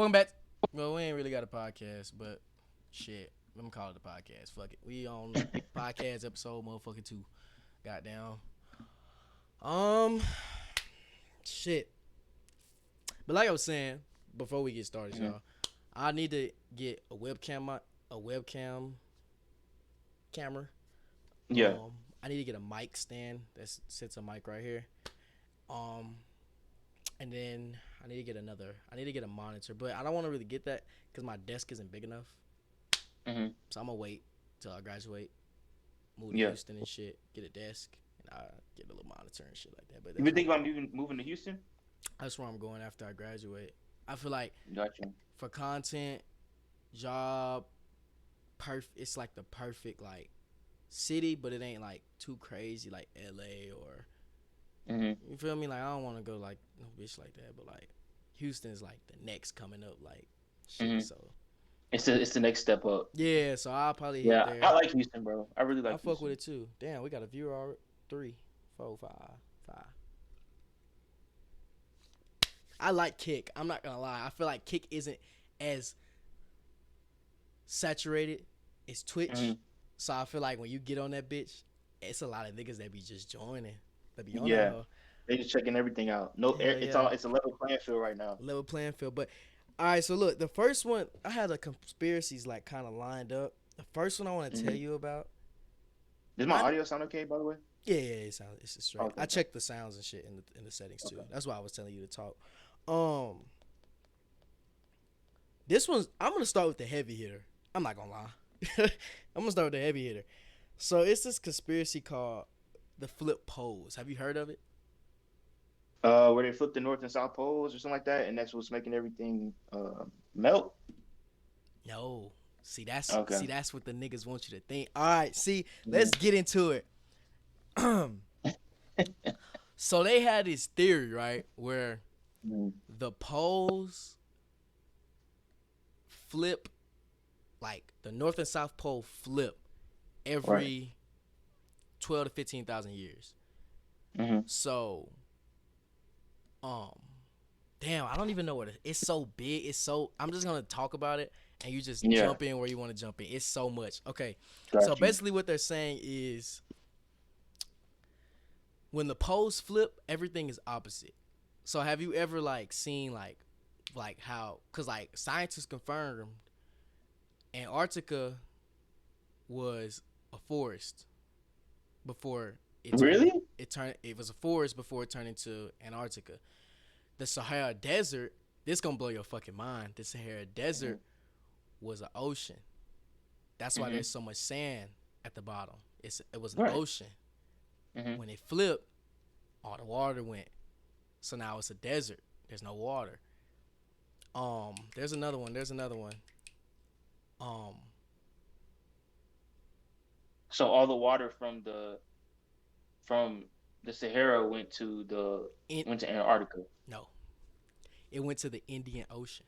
Welcome back. Well, we ain't really got a podcast, but shit, let me call it a podcast. Fuck it. We on podcast episode motherfucking 2. Goddamn. Um, shit. But like I was saying before we get started, y'all, I need to get a webcam camera. Yeah. I need to get a mic stand that sits a mic right here. Um, and then I need to get a monitor, but I don't want to really get that because my desk isn't big enough. So I'm gonna wait till I graduate, move to Yeah. Houston and shit, get a desk, and I get a little monitor and shit like that. But You been thinking about moving to Houston? that's where I'm going after I graduate. I feel like Gotcha. for content, job, it's like the perfect like city, but it ain't like too crazy like LA or you feel me? Like I don't want to go like no bitch like that, but like Houston is like the next coming up like shit. So It's the next step up. yeah, so I'll probably hit Yeah, there. I like Houston, bro. I really like I fuck Houston. with it too. Damn, we got a viewer already. 3, 4, 5, 5. I like Kick. I'm not gonna lie. I feel like Kick isn't as saturated as Twitch. So I feel like when you get on that bitch, it's a lot of niggas that be just joining. That be on Yeah. that. They just checking everything out. No, it's a level playing field right now. Level playing field. But all right, so look, the first one I had a conspiracies like kind of lined up. The first one I want to tell you about. Does my audio sound okay, by the way? Yeah, it sounds it's straight. Okay. I checked the sounds and shit in the settings too. That's why I was telling you to talk. This one's I'm gonna start with the heavy hitter. I'm not gonna lie. I'm gonna start with the heavy hitter. So it's this conspiracy called the flip poles. Have you heard of it? Where they flip the north and south poles or something like that, and that's what's making everything melt. No. See that's Okay. that's what the niggas want you to think. All right, see, let's get into it. So they had this theory, right, where the poles flip, like the north and south pole flip every 12 to 15,000 years. So, damn, I don't even know what it's so big. It's so I'm just gonna talk about it, and you just jump in where you want to jump in. It's so much. Okay, so basically what they're saying is when the poles flip, everything is opposite. So have you ever like seen like how? Cause like scientists confirmed Antarctica was a forest before it turned, it was a forest before it turned into Antarctica. The Sahara Desert, this gonna blow your fucking mind. The Sahara Desert was an ocean. That's why there's so much sand at the bottom. It was an ocean. When it flipped, all the water went. So now it's a desert. There's no water. There's another one. So all the water from the Sahara went to Antarctica. No. It went to the Indian Ocean.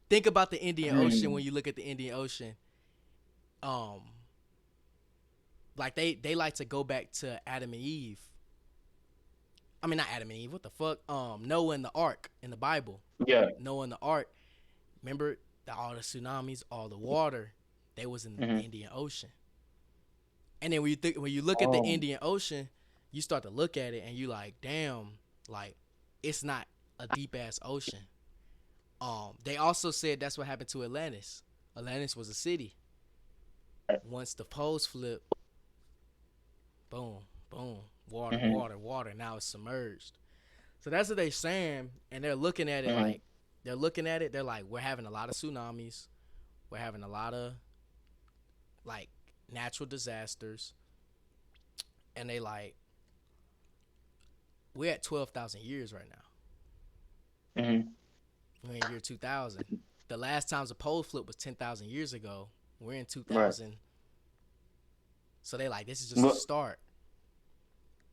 Think about the Indian Ocean when you look at the Indian Ocean. Like they like to go back to Adam and Eve. I mean, not Adam and Eve. What the fuck? Noah and the Ark in the Bible. Yeah. Noah and the Ark. Remember all the tsunamis, all the water, they was in the Indian Ocean. And then when you look at the Indian Ocean, you start to look at it and you like, damn, like it's not a deep ass ocean. They also said that's what happened to Atlantis. Atlantis was a city. Once the poles flip, boom, boom, water. Now it's submerged. So that's what they're saying, and they're looking at it like they're like, we're having a lot of tsunamis, we're having a lot of like natural disasters, and they like we're at 12,000 years right now. We're in year 2000. The last time the pole flip was 10,000 years ago. We're in 2000. So they like, this is just a start.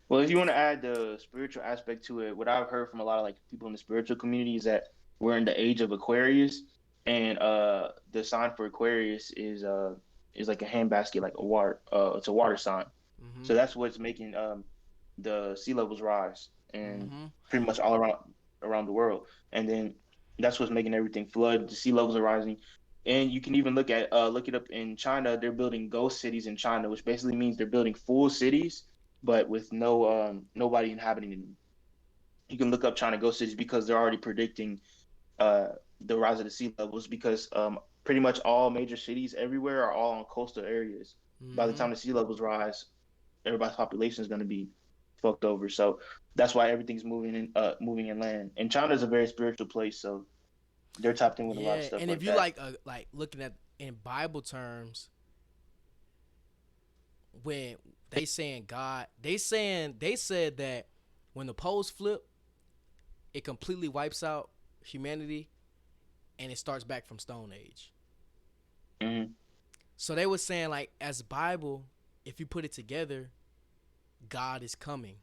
Well, if you want to add the spiritual aspect to it, what I've heard from a lot of like people in the spiritual community is that we're in the age of Aquarius, and the sign for Aquarius is like a handbasket, like a water. It's a water sign. So that's what's making the sea levels rise, and pretty much all around around the world, and then that's what's making everything flood. The sea levels are rising, and you can even look it up in China. They're building ghost cities in China, which basically means they're building full cities, but with nobody inhabiting them. You can look up China ghost cities because they're already predicting uh, the rise of the sea levels because pretty much all major cities everywhere are all on coastal areas. By the Mm-hmm. time the sea levels rise, everybody's population is going to be fucked over. So that's why everything's moving inland. And China is a very spiritual place, so they're tapped in with a lot of Yeah, stuff and if like you that. like looking at in Bible terms, when they saying God, they said that when the poles flip, it completely wipes out humanity and it starts back from Stone Age. Hmm. So they were saying like as Bible, if you put it together, God is coming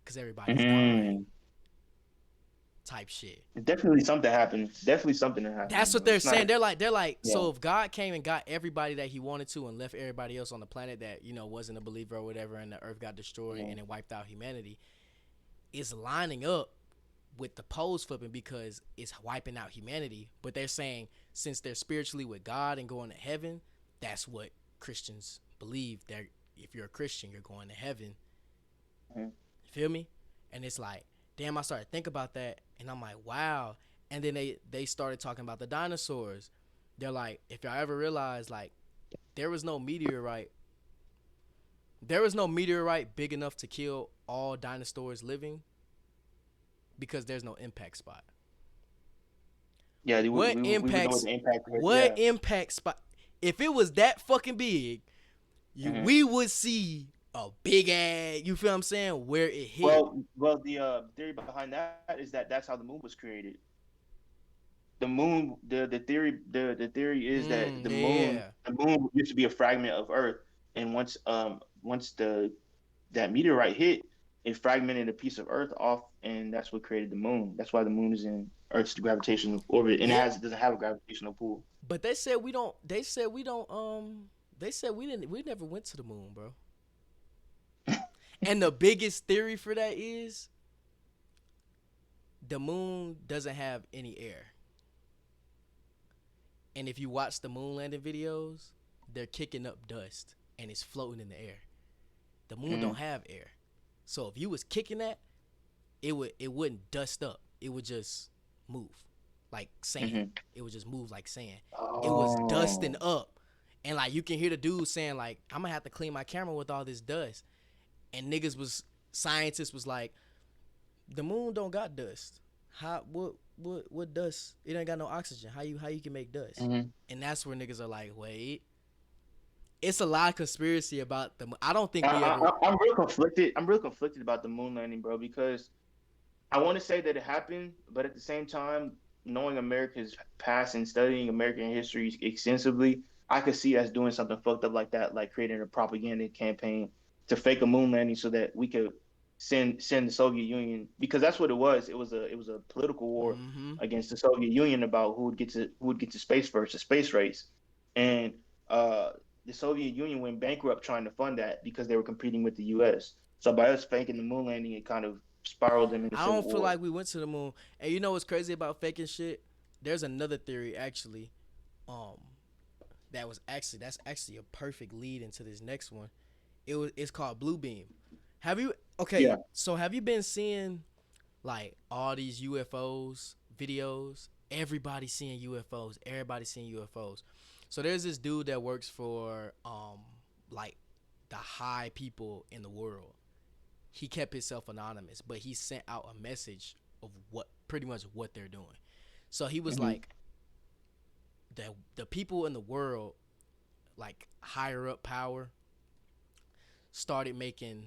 because everybody's dying, Hmm. type shit. Definitely something happened. Definitely something that happened, That's what bro. they're It's not. saying. They're like, Yeah. so if God came and got everybody that he wanted to and left everybody else on the planet that, wasn't a believer or whatever, and the earth got destroyed Hmm. and it wiped out humanity, it's lining up with the poles flipping because it's wiping out humanity. But they're saying since they're spiritually with God and going to heaven, that's what Christians believe. That if you're a Christian, you're going to heaven. Hmm. You feel me? And it's like, damn, I started to think about that, and I'm like, wow. And then they started talking about the dinosaurs. They're like, if y'all ever realize, like, there was no meteorite, there was no meteorite big enough to kill all dinosaurs living because there's no impact spot. Yeah, What we would know what impacts? the impact was. What Yeah. impact spot? If it was that fucking big, Hmm. we would see a big ass. You feel what I'm saying? Where it hit. Well, the theory behind that is that that's how the moon was created. The theory is that Yeah. the moon used to be a fragment of Earth, and once the that meteorite hit, it fragmented a piece of Earth off, and that's what created the moon. That's why the moon is in Earth's gravitational orbit, and Yeah. it doesn't have a gravitational pull. But they said we don't. They said we don't. They said we didn't. We never went to the moon, bro. And the biggest theory for that is the moon doesn't have any air. And if you watch the moon landing videos, they're kicking up dust and it's floating in the air. The moon Hmm. don't have air. So if you was kicking that, it wouldn't dust up. It would just move like sand. Hmm. It would just move like sand. It was dusting Oh. up. And like you can hear the dude saying like I'm gonna have to clean my camera with all this dust. And niggas was scientists was like the moon don't got dust. How what dust? It ain't got no oxygen. How you can make dust? Hmm. And that's where niggas are like, wait, it's a lot of conspiracy about the. I don't think I, we ever. I'm real conflicted. I'm real conflicted about the moon landing, bro, because I want to say that it happened, but at the same time, knowing America's past and studying American history extensively, I could see us doing something fucked up like that, like creating a propaganda campaign to fake a moon landing so that we could send the Soviet Union because that's what it was. It was a political war Mm-hmm. against the Soviet Union about who would get to space first, a space race, and uh, the Soviet Union went bankrupt trying to fund that because they were competing with the U.S. So by us faking the moon landing, it kind of spiraled them into I civil don't feel war. like we went to the moon. And you know what's crazy about faking shit? There's another theory actually. Um, that's actually a perfect lead into this next one. It's called Blue Beam. Have you Yeah. okay? So have you been seeing like all these UFOs videos? Everybody seeing UFOs. Everybody seeing UFOs. So there's this dude that works for like the high people in the world. He kept himself anonymous, but he sent out a message of what pretty much what they're doing. So he was Hmm. like the people in the world like higher up power started making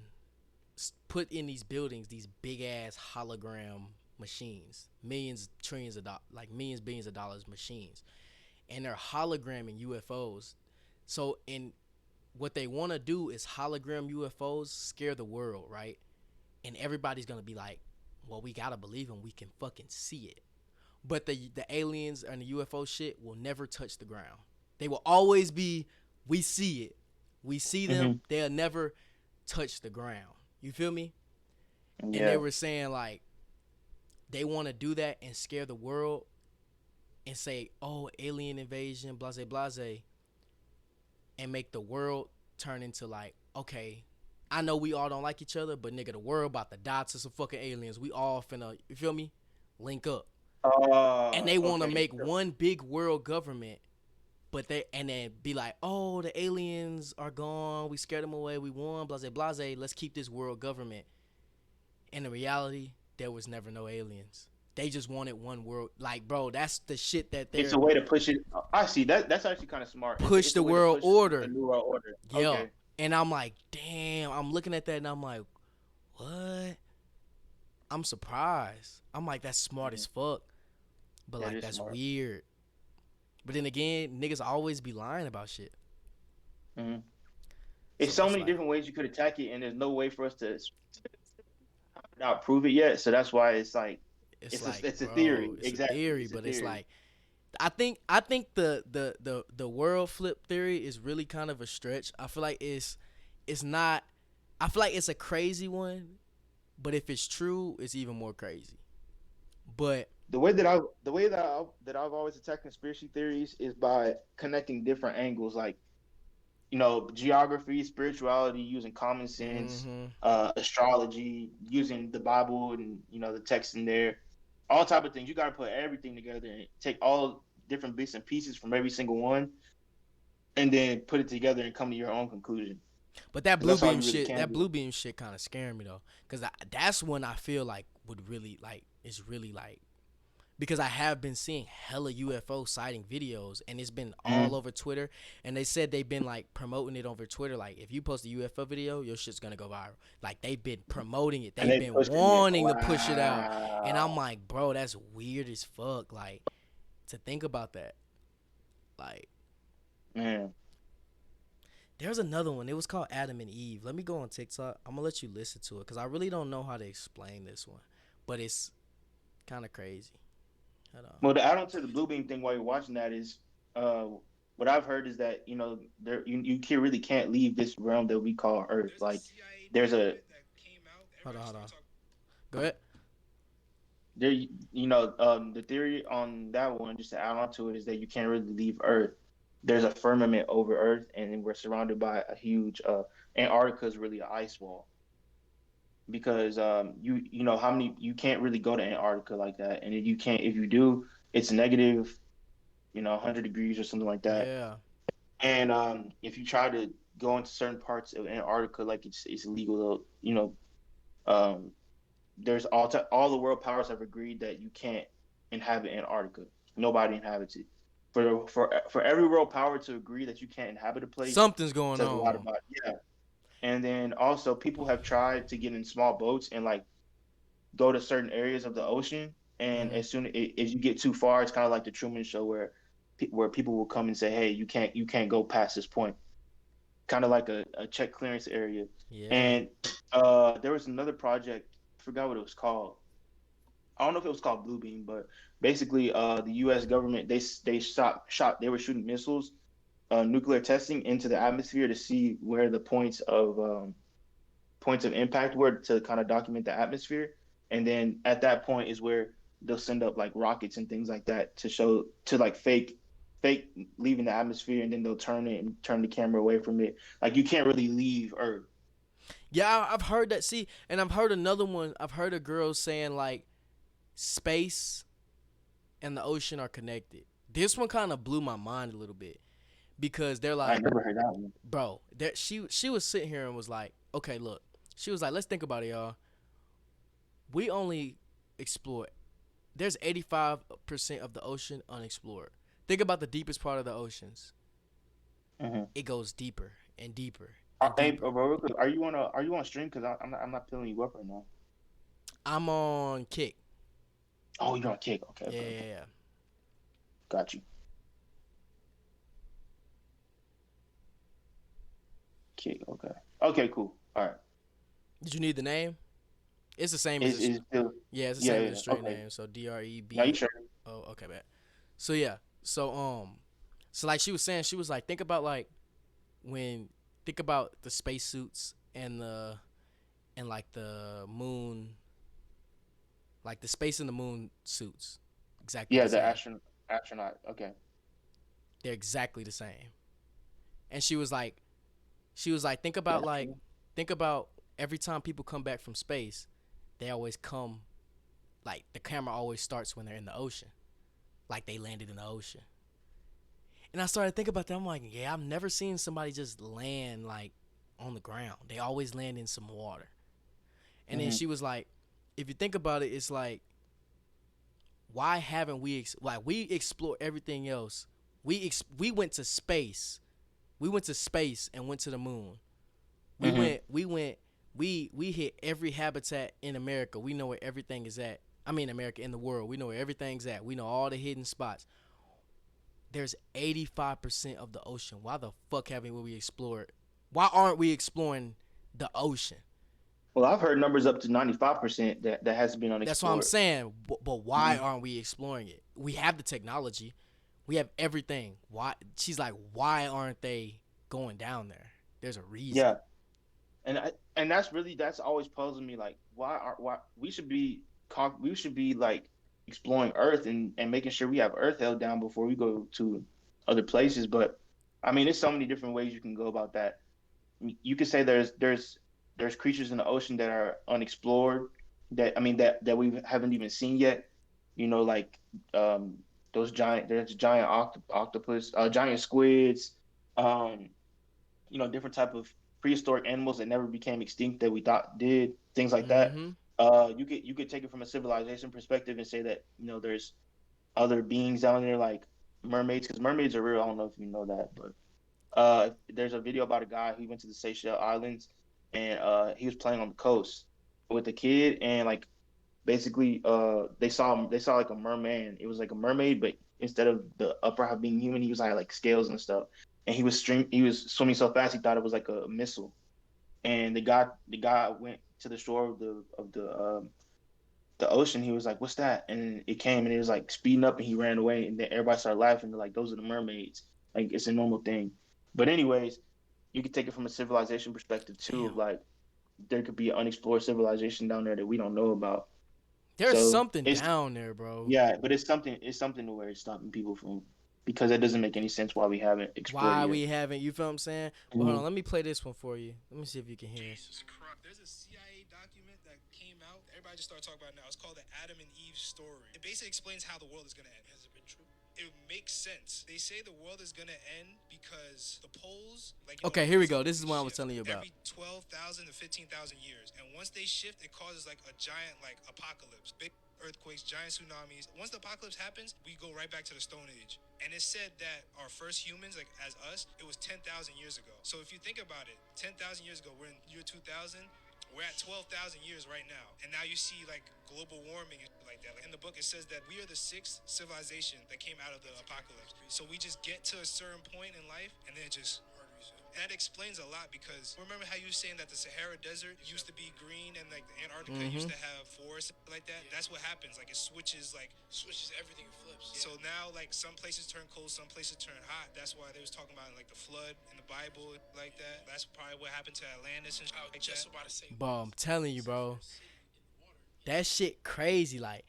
put in these buildings these big ass hologram machines, millions, trillions of dollars, like millions, billions of dollars machines, and they're hologramming UFOs. So, in what they want to do is hologram UFOs, scare the world, right? And everybody's gonna be like, "Well, we gotta believe them. We can fucking see it." But the aliens and the UFO shit will never touch the ground. They will always be, we see it, we see them. Hmm. They'll never touch the ground. You feel me? And they Yeah. were saying like they want to do that and scare the world and say, "Oh, alien invasion, blase blase," and make the world turn into like, okay, I know we all don't like each other, but nigga, the world about to die to some fucking aliens. We all finna, you feel me? Link up. And they want to Okay. make one big world government, but they and then be like, oh, the aliens are gone. We scared them away. We won. Blase blase. Let's keep this world government. And in reality, there was never no aliens. They just wanted one world. Like, bro, that's the shit that It's they're a way to push it. I see that. That's actually kind of smart. It's push it's a the way to world push the order. new world order. Yeah. Okay. And I'm like, damn. I'm looking at that and I'm like, what? I'm surprised. I'm like, that's smart Mhm. as fuck. But That like, is that's smart. weird. But then again, niggas always be lying about shit. Hmm. It's So so it's many like, different ways you could attack it, and there's no way for us to not prove it yet. So that's why it's like it's like, it's a bro, theory. it's a Exactly, theory, it's a but it's theory. like, I think the world flip theory is really kind of a stretch. I feel like it's not. I feel like it's a crazy one, but if it's true, it's even more crazy. But The way that I've always attacked conspiracy theories is by connecting different angles, like geography, spirituality, using common sense, hmm astrology, using the Bible and the text in there, all type of things. You got to put everything together and take all different bits and pieces from every single one, and then put it together and come to your own conclusion. but that Because blue that's all beam you really shit, can that do. blue beam shit kind of scared me though, because that's when I feel like would really like it's really like because I have been seeing hella UFO sighting videos and it's been all Mm-hmm. over Twitter and they said they've been like promoting it over Twitter like if you post a UFO video your shit's gonna go viral like they've been promoting it And they've they been pushing it. wanting to push it out and I'm Wow, like bro that's weird as fuck like to think about that like man. there's another one it was called Adam and Eve let me go on TikTok I'm gonna let you listen to it because I really don't know how to explain this one but it's kind of crazy hold on Well, to add on to the blue beam thing while you're watching that is, uh, what I've heard is that you can really can't leave this realm that we call Earth. Like, there's a hold on go ahead there the theory on that one, just to add on to it, is that you can't really leave Earth. There's a firmament over Earth, and we're surrounded by a huge Antarctica is really an ice wall because you know how many you can't really go to Antarctica like that, and if you can't if you do, it's negative 100 degrees or something like that. yeah And if you try to go into certain parts of Antarctica, like it's illegal. Um, there's all the world powers have agreed that you can't inhabit Antarctica. Nobody inhabits it. For every world power to agree that you can't inhabit a place something's going says a lot on. about it. Yeah. And then also people have tried to get in small boats and like go to certain areas of the ocean. And hmm if you get too far, it's kind of like the Truman Show where people will come and say, "Hey, you can't go past this point." Kind of like a check clearance area. Yeah. And there was another project, I forgot what it was called. I don't know if it was called Bluebeam, but basically, the U.S. government they shot they were shooting missiles, nuclear testing into the atmosphere to see where the points of impact were to kind of document the atmosphere, and then at that point is where they'll send up like rockets and things like that to show to like fake leaving the atmosphere, and then they'll turn it and turn the camera away from it. Like you can't really leave Earth. Yeah, I've heard that. See, and I've heard another one. I've heard a girl saying like space and the ocean are connected. This one kind of blew my mind a little bit because they're I like, never heard that one. bro, that she was sitting here and was like, okay, look. She was like, let's think about it, y'all. We only explore. There's 85% of the ocean unexplored. Think about the deepest part of the oceans. Mm-hmm. It goes deeper and deeper and Hey, deeper. bro, real quick, are you on stream? Because I'm not filling you up right now. I'm on Kick. Oh, you're on Kick. Okay, Yeah, okay, yeah, okay. yeah. Got you. Kick. Okay. Okay. Cool. All right. Did you need the name? It's the same as Is this. is still. Yeah, it's the Yeah. same as Yeah. the straight Okay. name. So DRE Now you B. sure? Oh, okay, bet. So yeah. So like she was saying, she was like, think about like when think about the spacesuits and the and like the moon like the space and the moon suits, exactly Yeah, the the same. astronaut. Okay. They're exactly the same. And she was like, Gotcha. think about every time people come back from space, they always come like the camera always starts when they're in the ocean, like they landed in the ocean. And I started thinking about that. I'm like, yeah, I've never seen somebody just land like on the ground. They always land in some water. And then Hmm. she was like, if you think about it, it's like, why haven't like we explore everything else? We went to space. We went to space and went to the moon. We Hmm. went we went we hit every habitat in America. We know where everything is at. I mean America, in the world. We know where everything's at. We know all the hidden spots. There's 85% of the ocean. Why the fuck haven't we explored? Why aren't we exploring the ocean? Well, I've heard numbers up to 95% that has been That's what I'm unexplored. saying. But why Hmm. aren't we exploring it? We have the technology. We have everything. Why? She's like, why aren't they going down there? There's a reason. Yeah, and that's always puzzling me. Like, why we should be like exploring Earth and making sure we have Earth held down before we go to other places. But I mean, there's so many different ways you can go about that. You could say there's creatures in the ocean that are unexplored, that I mean that we haven't even seen yet. You know, like there's giant octopus, giant squids, um, different type of prehistoric animals that never became extinct that we thought did, things like that. Mm-hmm. You could take it from a civilization perspective and say that there's other beings down there like mermaids, because mermaids are real. I don't know if you know that, but there's a video about a guy who went to the Seychelles Islands, and he was playing on the coast with a kid, and like basically they saw like a merman. It was like a mermaid, but instead of the upper half being human, he was like scales and stuff. And he was swimming so fast he thought it was like a missile. And the guy went to the shore of the ocean. He was like, "What's that?" And it came and it was like speeding up, and he ran away. And then everybody started laughing. They're like, "Those are the mermaids. Like it's a normal thing." But anyways, you could take it from a civilization perspective too. Damn. Of like there could be an unexplored civilization down there that we don't know about. There's So something it's down there, bro. yeah, but it's something to where it's stopping people from, because it doesn't make any sense why we haven't explored Why yet. we haven't, you feel what I'm saying? Well, hold on, Hmm. let me play this one for you. Let me see if you can hear. Jesus Christ. There's a CIA document that came out. Everybody just started talking about it now. It's called the Adam and Eve story. It basically explains how the world is going to end. Has it been true? It makes sense. They say the world is gonna end because the poles, like Okay, here we go. This is what I was telling you about. every 12,000 to 15,000 years, and once they shift, it causes like a giant like apocalypse, big earthquakes, giant tsunamis. Once the apocalypse happens, we go right back to the Stone Age. And it said that our first humans, like as us, it was 10,000 years ago. So if you think about it, 10,000 years ago, we're in year 2000. We're at 12,000 years right now. And now you see like global warming and like that. Like in the book, it says that we are the sixth civilization that came out of the apocalypse. So we just get to a certain point in life and then it just that explains a lot, because remember how you were saying that the Sahara Desert used to be green and like the Antarctica used Mm-hmm. to have forests like that? That's what happens. Like it switches everything, it flips. Yeah. So now like some places turn cold, some places turn hot. That's why they was talking about like the flood in the Bible like that. That's probably what happened to Atlantis and shit like just that. About to say, Bro, I'm telling you, bro. That shit crazy. Like,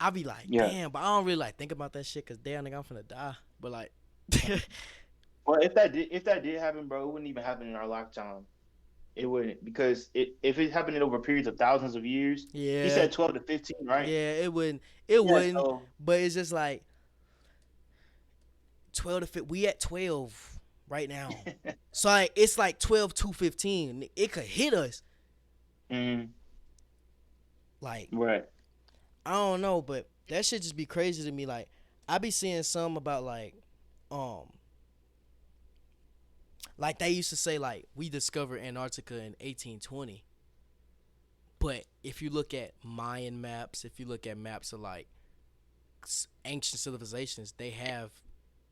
I be like, Yeah. damn, but I don't really like think about that shit because damn, nigga, I'm finna die. But like, Well, if that did happen, bro, it wouldn't even happen in our lifetime. It wouldn't, because if it happened over periods of thousands of years, he yeah, said 12 to 15, right? yeah, it wouldn't, it Yeah. wouldn't. So But it's just like 12 to 15. We at 12 right now. So like, it's like 12 to 15. It could hit us. mm, Like, right. I don't know, but that shit just be crazy to me. Like, I be seeing some about um, like they used to say like we discovered Antarctica in 1820. But if you look at Mayan maps, if you look at maps of like ancient civilizations, they have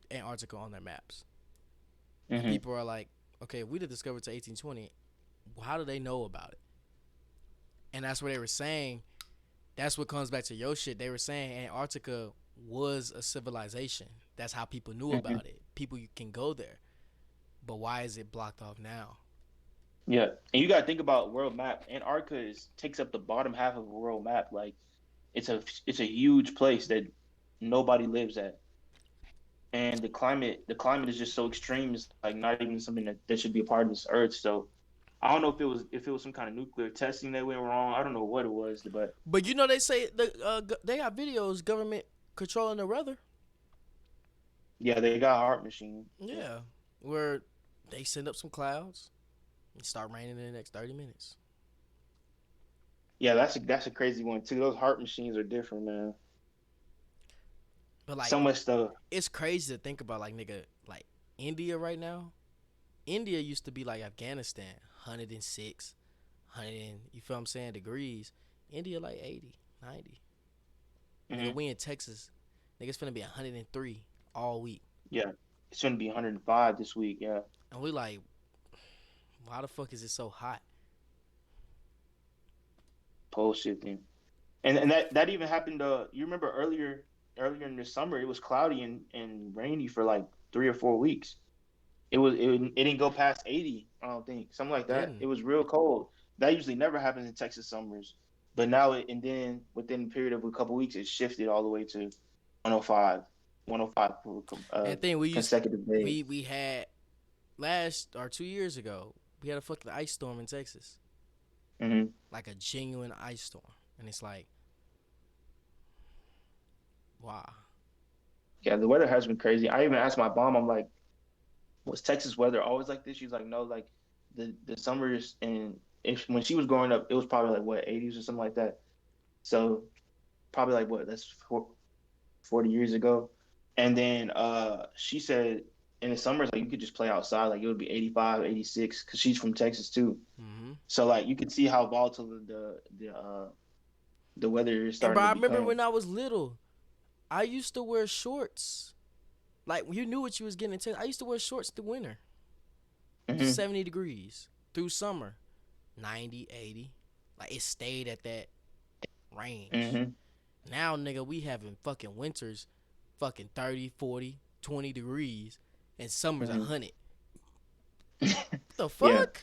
Antarctica on their maps. And Hmm. people are like, okay, if we did discover to 1820, how do they know about it? And that's what they were saying. That's what comes back to your shit. They were saying Antarctica was a civilization. That's how people knew Hmm. about it. People can go there. But why is it blocked off now? Yeah. And you got to think about world map. Antarctica takes up the bottom half of a world map. Like, it's a huge place that nobody lives at, and the climate is just so extreme. It's like not even something that should be a part of this earth. So I don't know if it was some kind of nuclear testing that went wrong. I don't know what it was, but But they say they got videos government controlling the weather. yeah, they got heart machine. Yeah, Yeah, where they send up some clouds and start raining in the next 30 minutes. yeah, that's a crazy one too. Those heart machines are different, man. But So like, much stuff. it's crazy to think about. Like nigga, like India right now. India used to be like Afghanistan, 106, 100. You feel what I'm saying? Degrees. India like 80, 90. Nigga, Hmm. we in Texas. Nigga, it's finna be 103 all week. Yeah, it's gonna be 105 this week. Yeah, And we like, why the fuck is it so hot? pole shifting, and that even happened. You remember earlier in the summer, it was cloudy and rainy for like 3 or 4 weeks. It didn't go past 80. I don't think something like that. Didn't. It was real cold. That usually never happens in Texas summers, but now and then within a period of a couple weeks, it shifted all the way to 105, 105 for And thing consecutive days. we had last or 2 years ago, we had a fucking ice storm in Texas. Hmm. Like a genuine ice storm. And it's like, wow. Yeah, the weather has been crazy. I even asked my mom, I'm like, was Texas weather always like this? She's like, no, like the summers and if when she was growing up, it was probably like what 80s or something like that. So probably like what that's 40 years ago. And then she said in the summers like you could just play outside, like it would be 85, 86 because she's from Texas too. Mm-hmm. So like you could see how volatile the weather is And starting bro, to I remember become. when I was little, I used to wear shorts. Like you knew what you was getting into. I used to wear shorts through winter. Hmm. 70 degrees. Through summer. 90, 80. Like it stayed at that range. Hmm. Now, nigga, we having fucking winters fucking 30, 40, 20 degrees and summer's Hmm. 100. What the Yeah, fuck?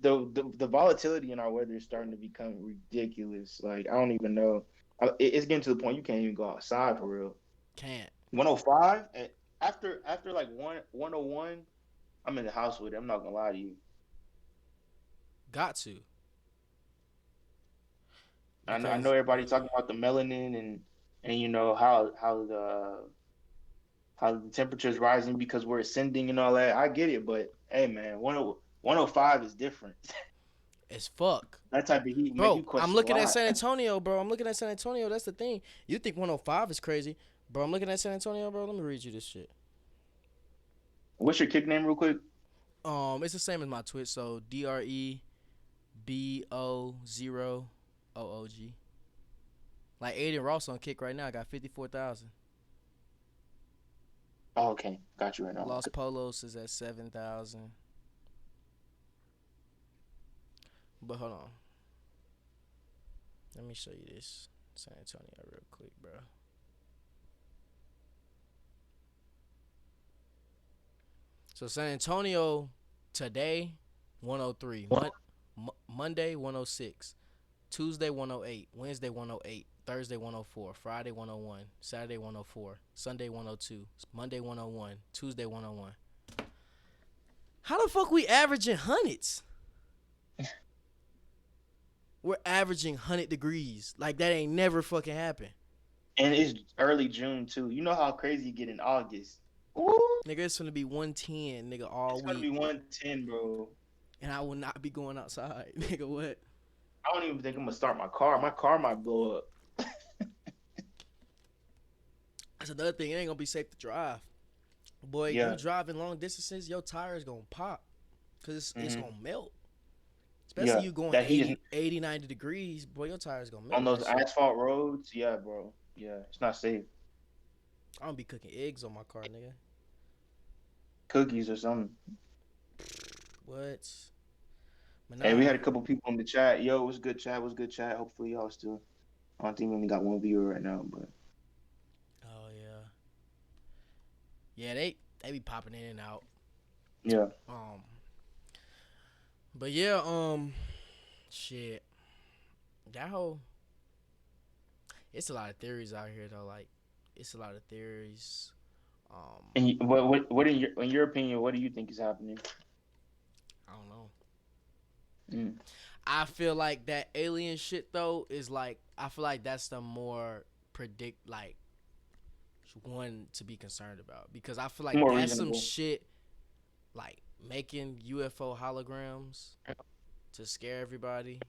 the volatility in our weather is starting to become ridiculous. Like I don't even know. It's getting to the point you can't even go outside for real. Can't. 105 after like 101, I'm in the house with it. I'm not gonna lie to you. Got to. I know Because everybody talking about the melanin and you know how the temperature is rising because we're ascending and all that. I get it, but hey man, 105 is different. it's fuck. That type of heat make you Bro, I'm question a looking at lot. San Antonio, bro. I'm looking at San Antonio. That's the thing. You think 105 is crazy. Bro, I'm looking at San Antonio, bro. Let me read you this shit. What's your kick name, real quick? It's the same as my Twitch, so DREBO0OOG. Like Aiden Ross on kick right now, got 54,000. Oh, okay, got you right now. Los Polos is at 7,000. But hold on. Let me show you this San Antonio real quick, bro. So San Antonio today 103, Monday 106, Tuesday 108, Wednesday 108, Thursday 104, Friday 101, Saturday 104, Sunday 102, Monday 101, Tuesday 101. How the fuck we averaging hundreds? We're averaging 100 degrees. Like that ain't never fucking happened. And it's early June too. You know how crazy you get in August. Ooh, Nigga, it's gonna be 110, nigga, all it's gonna be week. 110, bro. And I will not be going outside. Nigga, what? I don't even think I'm gonna start my car. My car might blow up. That's another thing. It ain't gonna be safe to drive. Boy, you Yeah. driving long distances, your tires gonna pop. Cause it's Hmm. gonna melt. Especially Yeah. you going That heat is 80, 90 degrees, boy, your tires gonna melt on with those that shit. asphalt roads. Yeah, bro. Yeah, it's not safe. I'm gonna be cooking eggs on my car, nigga. Cookies or something. What? But Hey, we nah. had a couple people in the chat. Yo, what's good chat? What's good chat? Hopefully y'all still. I don't think we only got one viewer right now, but Oh yeah. Yeah, they be popping in and out. yeah. Um but yeah, shit. That whole It's a lot of theories out here though. Like, it's a lot of theories. And what in your opinion, what do you think is happening? I don't know. Mm. I feel like that alien shit though is like, I feel like that's the more predict like one to be concerned about, because I feel like More that's some reasonable. shit, like making UFO holograms to scare everybody,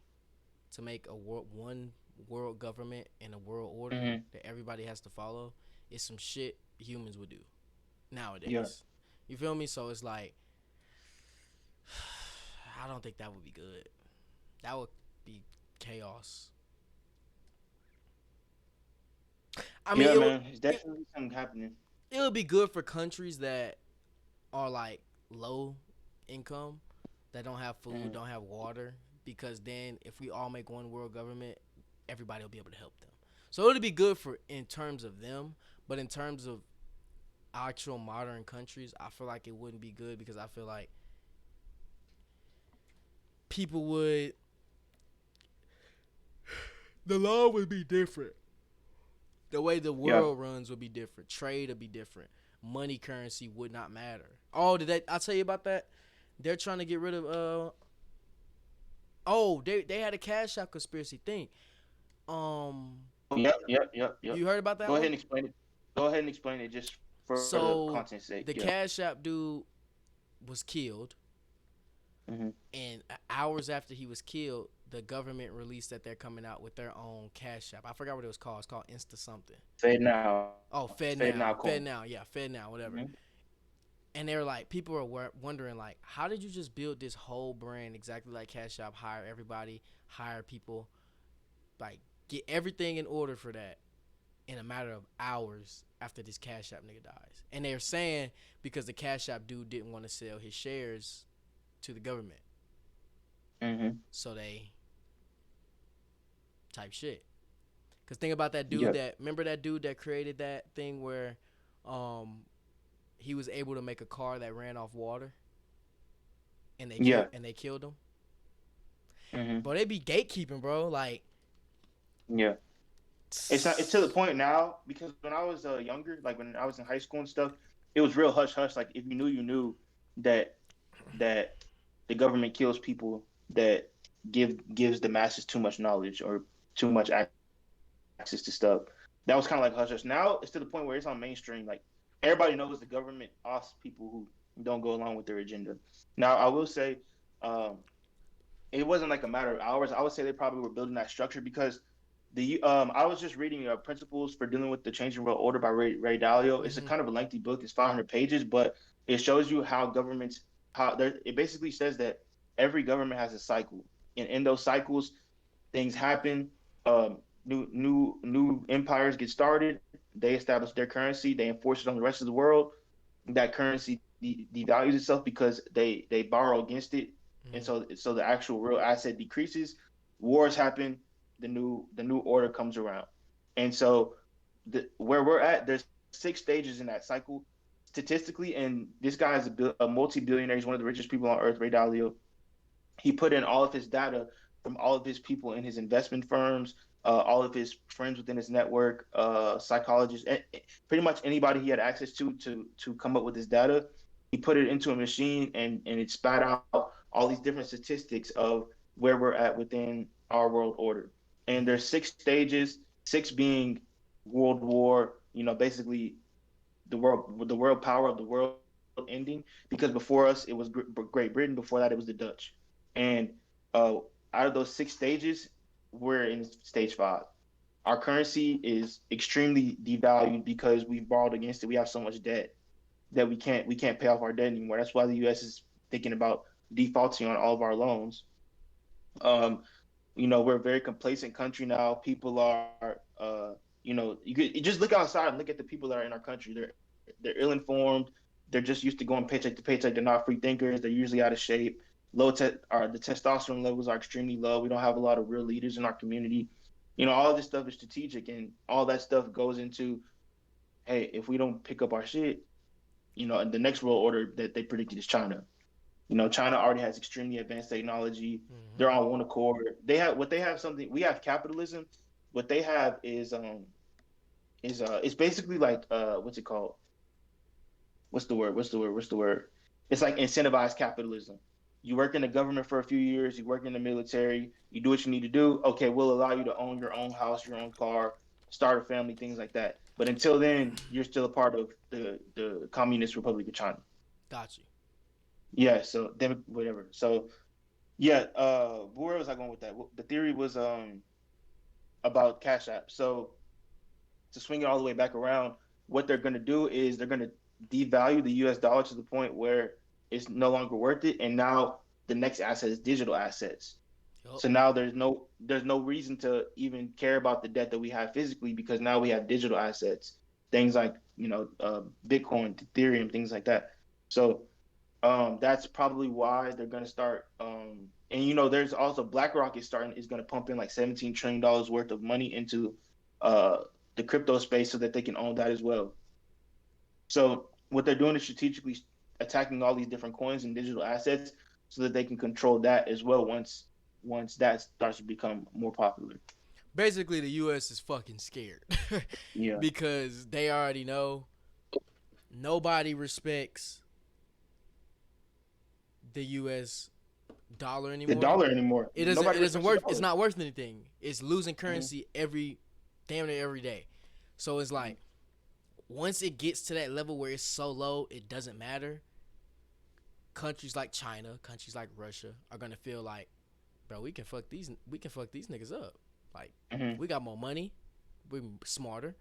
to make a one world government and a world order Hmm. that everybody has to follow, is some shit humans would do Yeah. nowadays. You feel me? So it's like, I don't think that would be good. That would be chaos. I mean, Yeah, it would man. It's it, definitely something happening. it would be good for countries that are like low income, that don't have food, Hmm. don't have water, because then if we all make one world government, everybody will be able to help them. So it'll be good for in terms of them, but in terms of actual modern countries, I feel like it wouldn't be good, because I feel like people would, the law would be different. The way the Yeah. world runs would be different. Trade would be different. Money currency would not matter. Oh, did I tell you about that? They're trying to get rid of oh, they had a cash out conspiracy thing. Um, Oh, yep, yep, yep, yep. you heard about Go that ahead one? and explain it. Go ahead and explain it just for the So content's sake. the Yeah. cash app dude was killed, Hmm. and hours after he was killed, the government released that they're coming out with their own cash app. I forgot what it was called. It's called Insta something. Fade now. Oh, Fade Fed now now, coin. Fed now, yeah, Fed now, Hmm. whatever. And they're like, people are wondering like, how did you just build this whole brand exactly like Cash App? Hire everybody, hire people, like get everything in order for that in a matter of hours after this Cash App nigga dies. And they're saying because the Cash App dude didn't want to sell his shares to the government, Hmm. so they type shit. Cause think about that dude Yep. that, remember that dude that created that thing where, um, he was able to make a car that ran off water, and Yeah. they killed him. Hmm. Bro, they be gatekeeping, bro. Like, Yeah. It's not. It's to the point now because when I was younger, like when I was in high school and stuff, it was real hush hush. Like if you knew, you knew that that the government kills people that gives the masses too much knowledge or too much access to stuff. That was kind of like hush hush. Now it's to the point where it's on mainstream. Like everybody knows the government offs people who don't go along with their agenda. Now I will say, um, it wasn't like a matter of hours. I would say they probably were building that structure because I was just reading Principles for Dealing with the Changing World Order by Ray Dalio. It's a mm-hmm, kind of a lengthy book. It's 500 pages, but it shows you how governments how there. It basically says that every government has a cycle, and in those cycles, things happen. New empires get started. They establish their currency. They enforce it on the rest of the world. That currency devalues itself because they borrow against it, and mm-hmm, so the actual real asset decreases. Wars happen. The new order comes around, and so where we're at, there's 6 stages in that cycle statistically. And this guy is a multi-billionaire. He's one of the richest people on earth, Ray Dalio. He put in all of his data from all of his people in his investment firms, all of his friends within his network, psychologists, pretty much anybody he had access to come up with his data. He put it into a machine, and it spat out all these different statistics of where we're at within our world order. And mm-hmm, there's 6 stages, six being World War, basically the world power of the world ending, because before us it was Great Britain, before that it was the Dutch. And out of those 6 stages, we're in stage 5. Our currency is extremely devalued because we've borrowed against it. We have so much debt that we can't pay off our debt anymore. That's why the U.S. is thinking about defaulting on all of our loans. um, we're a very complacent country now. People are, you could you just look outside and look at the people that are in our country. They're ill-informed. They're just used to going paycheck to paycheck. They're not free thinkers. They're usually out of shape. The testosterone levels are extremely low. We don't have a lot of real leaders in our community. All of this stuff is strategic, and all that stuff goes into, hey, if we don't pick up our shit, and the next world order that they predicted is China. China already has extremely advanced technology. mm-hmm. They're on one accord. They have something. We have capitalism, what they have is it's basically like what's it called? What's the word? What's the word? What's the word? It's like incentivized capitalism. You work in the government for a few years, you work in the military, you do what you need to do. Okay, we'll allow you to own your own house, your own car, start a family, things like that. But until then, you're still a part of the Communist Republic of China. Got you. Yeah, so then whatever. So yeah, where was I going with that? The theory was about Cash App. So to swing it all the way back around, what they're going to do is they're going to devalue the U.S. dollar to the point where it's no longer worth it, and now the next asset is digital assets. Yup. So now there's no reason to even care about the debt that we have physically because now we have digital assets, things like Bitcoin, Ethereum, things like that. So that's probably why they're going to start. And there's also BlackRock is going to pump in like $17 trillion worth of money into uh, the crypto space so that they can own that as well. So what they're doing is strategically attacking all these different coins and digital assets so that they can control that as well once that starts to become more popular. Basically, the U.S. is fucking scared Yeah. because they already know nobody respects the U.S. dollar The anymore. dollar anymore. It doesn't. It Nobody doesn't respects the worth. It's dollar. not worth anything. It's losing Mm-hmm. currency damn near every day. So it's like once it gets to that level where it's so low, it doesn't matter. Countries like China, countries like Russia are gonna feel like, bro, we can fuck these niggas up. Like, Mm-hmm. we got more money, we're smarter,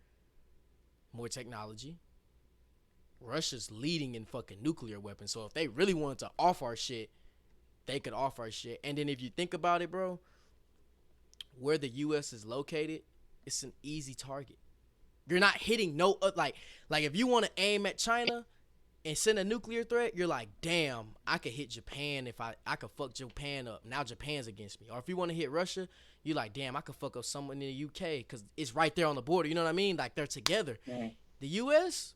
more technology. Russia's leading in fucking nuclear weapons. So if they really wanted to off our shit, they could off our shit. And then if you think about it, bro, where the U.S. is located, it's an easy target. You're not hitting no like if you want to aim at China and send a nuclear threat, you're like, damn, I could hit Japan if I could fuck Japan up. Now Japan's against me. Or if you want to hit Russia, you're like, damn, I could fuck up someone in the UK because it's right there on the border. You know what I mean? Like they're together. Mm-hmm. The U.S.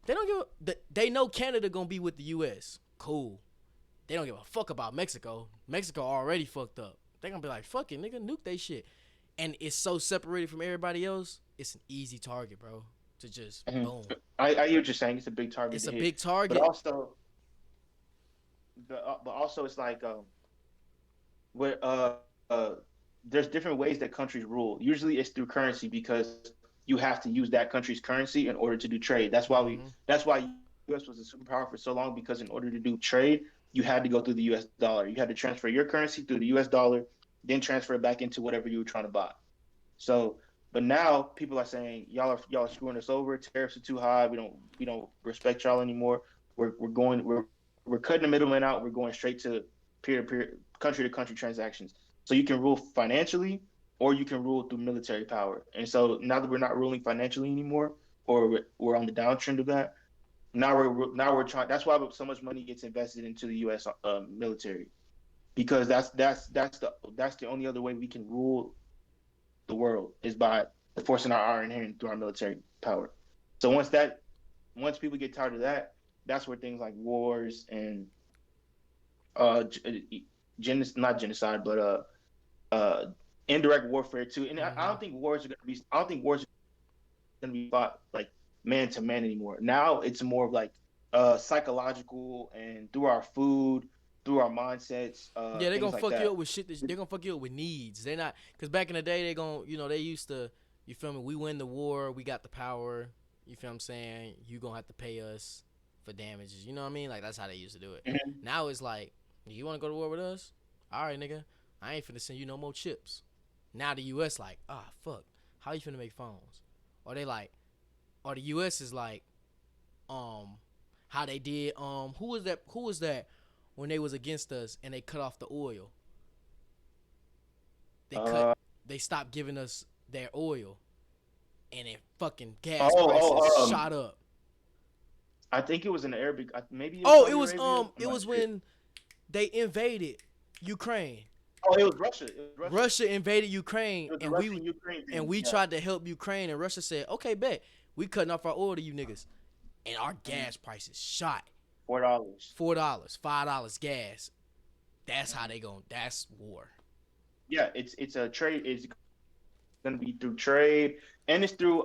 They don't they know Canada gonna be with the U.S. Cool. They don't give a fuck about Mexico. Mexico already fucked up. They gonna be like, fuck it, nigga, nuke they shit. And it's so separated from everybody else. It's an easy target, bro. To just Mm-hmm. boom. I hear what you're saying. It's a big target It's to a hit, big but target. also, but also, it's like where there's different ways that countries rule. Usually, it's through currency because you have to use that country's currency in order to do trade. Mm-hmm. That's why U.S. was a superpower for so long because in order to do trade, you had to go through the U.S. dollar. You had to transfer your currency through the U.S. dollar, then transfer it back into whatever you were trying to buy. So, but now people are saying y'all are screwing us over. Tariffs are too high. We don't respect y'all anymore. We're cutting the middleman out. We're going straight to peer to peer, country to country transactions. So you can rule financially, or you can rule through military power. And so now that we're not ruling financially anymore, or we're on the downtrend of that, now we're trying. That's why so much money gets invested into the U.S. Military because that's the only other way we can rule the world is by forcing our iron hand through our military power. So once people get tired of that, that's where things like wars and uh, not genocide, but uh, indirect warfare too. And I Mm-hmm. don't think wars are gonna be. I don't think wars are gonna be fought like man to man anymore. Now it's more of like psychological and through our food, through our mindsets, Yeah, they're gonna things like fuck you that. up with shit. They're gonna fuck you up with needs. They're not, cause back in the day, they gonna, they used to. You feel me? We win the war, we got the power. You feel what I'm saying? You gonna have to pay us for damages. You know what I mean? Like that's how they used to do it. Mhm. Now it's like, you wanna go to war with us? All right, nigga. I ain't finna send you no more chips. Now the U.S. like, fuck. How you finna make phones? Or they like, or the U.S. is like, um, how they did. Who was that? Who was that? When they was against us and they cut off the oil, they cut, Uh, they stopped giving us their oil, and it fucking gas prices oh, shot up. I think it was in Arabic. Maybe it was Oh, Saudi Arabia. I'm it not was sure. when they invaded Ukraine. Oh, it was Russia. It was Russia. Russia invaded Ukraine, It was the and we Russian-Ukraine and thing. we Yeah. tried to help Ukraine, and Russia said, "Okay, bet we cutting off our oil to you niggas," and our Mhm. gas prices shot. $4. $4, $5 gas. That's how Mhm. they going. That's war. Yeah, it's a trade. It's going to be through trade, and it's through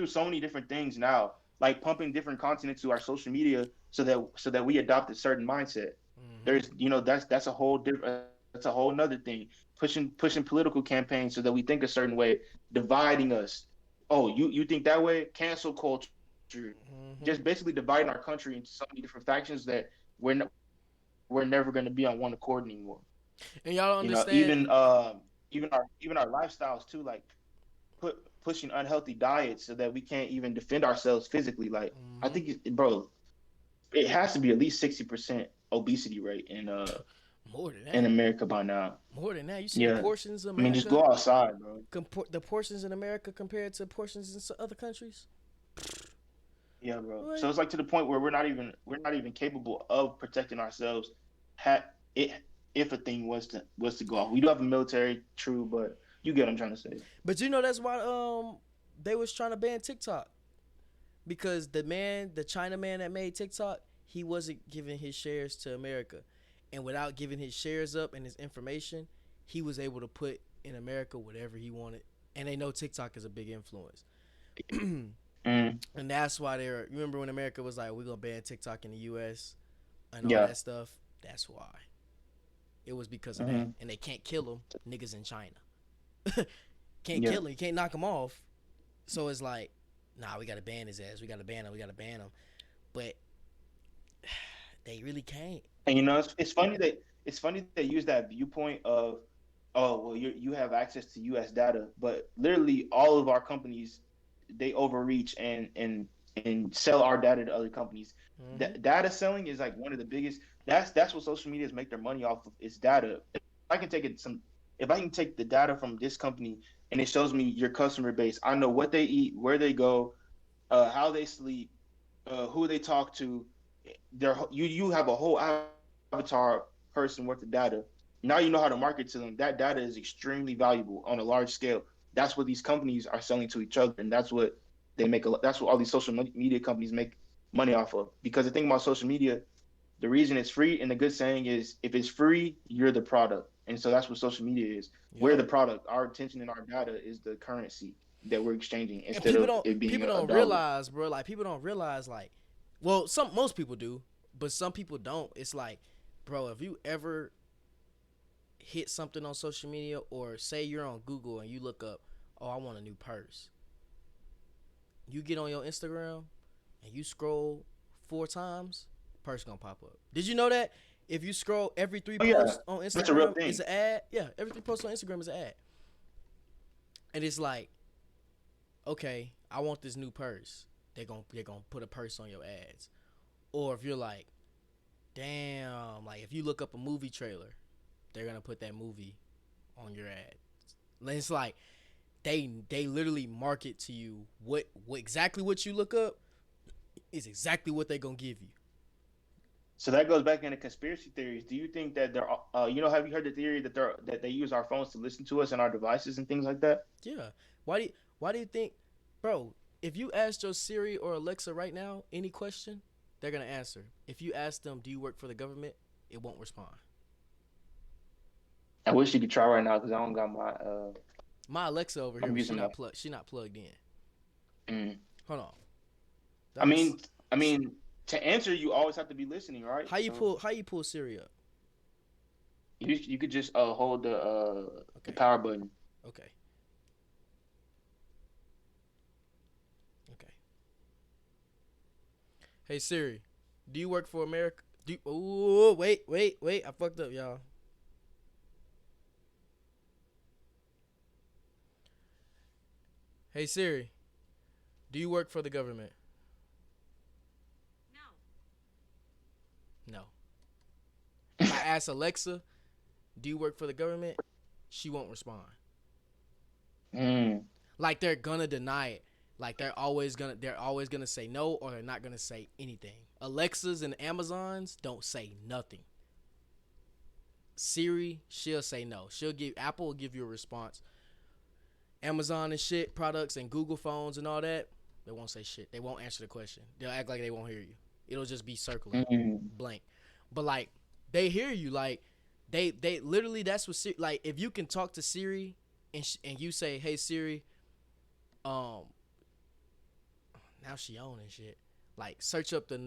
so many different things now, like pumping different content to our social media so that we adopt a certain mindset. Mm-hmm. There's that's a whole nother thing. Pushing political campaigns so that we think a certain way, dividing us. Oh, you think that way? Cancel culture. Just basically Mm-hmm. dividing our country into so many different factions that we're never going to be on one accord anymore. And y'all don't Even understand. even our lifestyles too, like pushing unhealthy diets so that we can't even defend ourselves physically. Like I Mm-hmm. think, bro, it has to be at least 60% obesity rate More than in that. America by now. More than that. You see the Yeah, portions of I mean, just go America. outside, bro. The portions in America compared to portions in other countries. Yeah, bro. So What? it's like to the point where we're not even capable of protecting ourselves. Had it if a thing was to go off, we do have a military, true, but you get what I'm trying to say. But you know that's why they was trying to ban TikTok because the China man that made TikTok, he wasn't giving his shares to America, and without giving his shares up and his information, he was able to put in America whatever he wanted. And they know TikTok is a big influence, and Mm, that's why they're. You remember when America was like, "We're gonna ban TikTok in the U.S." and all yeah. that stuff. That's why it was because of that, Hmm. and they can't kill them niggas in China. Can't Yeah. kill him. You can't knock him off. So it's like, nah, we gotta ban his ass. We gotta ban him. We gotta ban him. But they really can't. And it's funny they use that viewpoint of, oh well, you have access to U.S. data, but literally all of our companies, they overreach and sell our data to other companies. Mm-hmm. Data selling is like one of the biggest. That's what social medias make their money off of, is data. If I can take the data from this company and it shows me your customer base, I know what they eat, where they go, how they sleep, who they talk to. You have a whole avatar person worth of data. Now you know how to market to them. That data is extremely valuable on a large scale. That's what these companies are selling to each other, and that's what all these social media companies make money off of. Because the thing about social media, the reason it's free, and the good saying is, if it's free, you're the product. And so that's what social media is. We're Yep. the product. Our attention and our data is the currency that we're exchanging And instead of it being people a don't dollar. realize, bro. Like people don't realize, like, well, most people do, but some people don't. It's like, bro, if you ever hit something on social media, or say you're on Google and you look up, oh, I want a new purse. You get on your Instagram and you scroll 4 times, purse gonna pop up. Did you know that? If you scroll, every three Oh yeah, posts on that's a real Instagram is thing. an ad. Yeah, every 3 posts on Instagram is an ad. And it's like, okay, I want this new purse. They're gonna put a purse on your ads. Or if you're like, damn, like if you look up a movie trailer, they're gonna put that movie on your ad. And it's like they literally market to you what exactly what you look up is exactly what they're gonna give you. So that goes back into conspiracy theories. Do you think that have you heard the theory that they use our phones to listen to us and our devices and things like that? Yeah. Why do you think, bro? If you asked your Siri or Alexa right now any question, they're gonna answer. If you ask them, do you work for the government? It won't respond. I wish you could try right now because I don't got my. My Alexa over here, I'm she using my. not plugged. She not plugged in. Mm. Hold on. I That's mean, I mean, to answer, you always have to be listening, right? So how you pull Siri up. you could just hold the Okay. power button. Okay. Okay. Hey Siri, do you work for America? Oh, wait. I fucked up, y'all. Hey Siri, do you work for the government? No. If I ask Alexa, do you work for the government? She won't respond. Mm. Like they're gonna deny it. Like they're always gonna say no, or they're not gonna say anything. Alexas and Amazons don't say nothing. Siri, she'll say no. Apple will give you a response. Amazon and shit products and Google phones and all that, they won't say shit. They won't answer the question. They'll act like they won't hear you. It'll just be circling Mm. blank. But like they hear you. Like they literally, that's what like if you can talk to Siri and you say, "Hey Siri, um, now she on and shit. Like search up the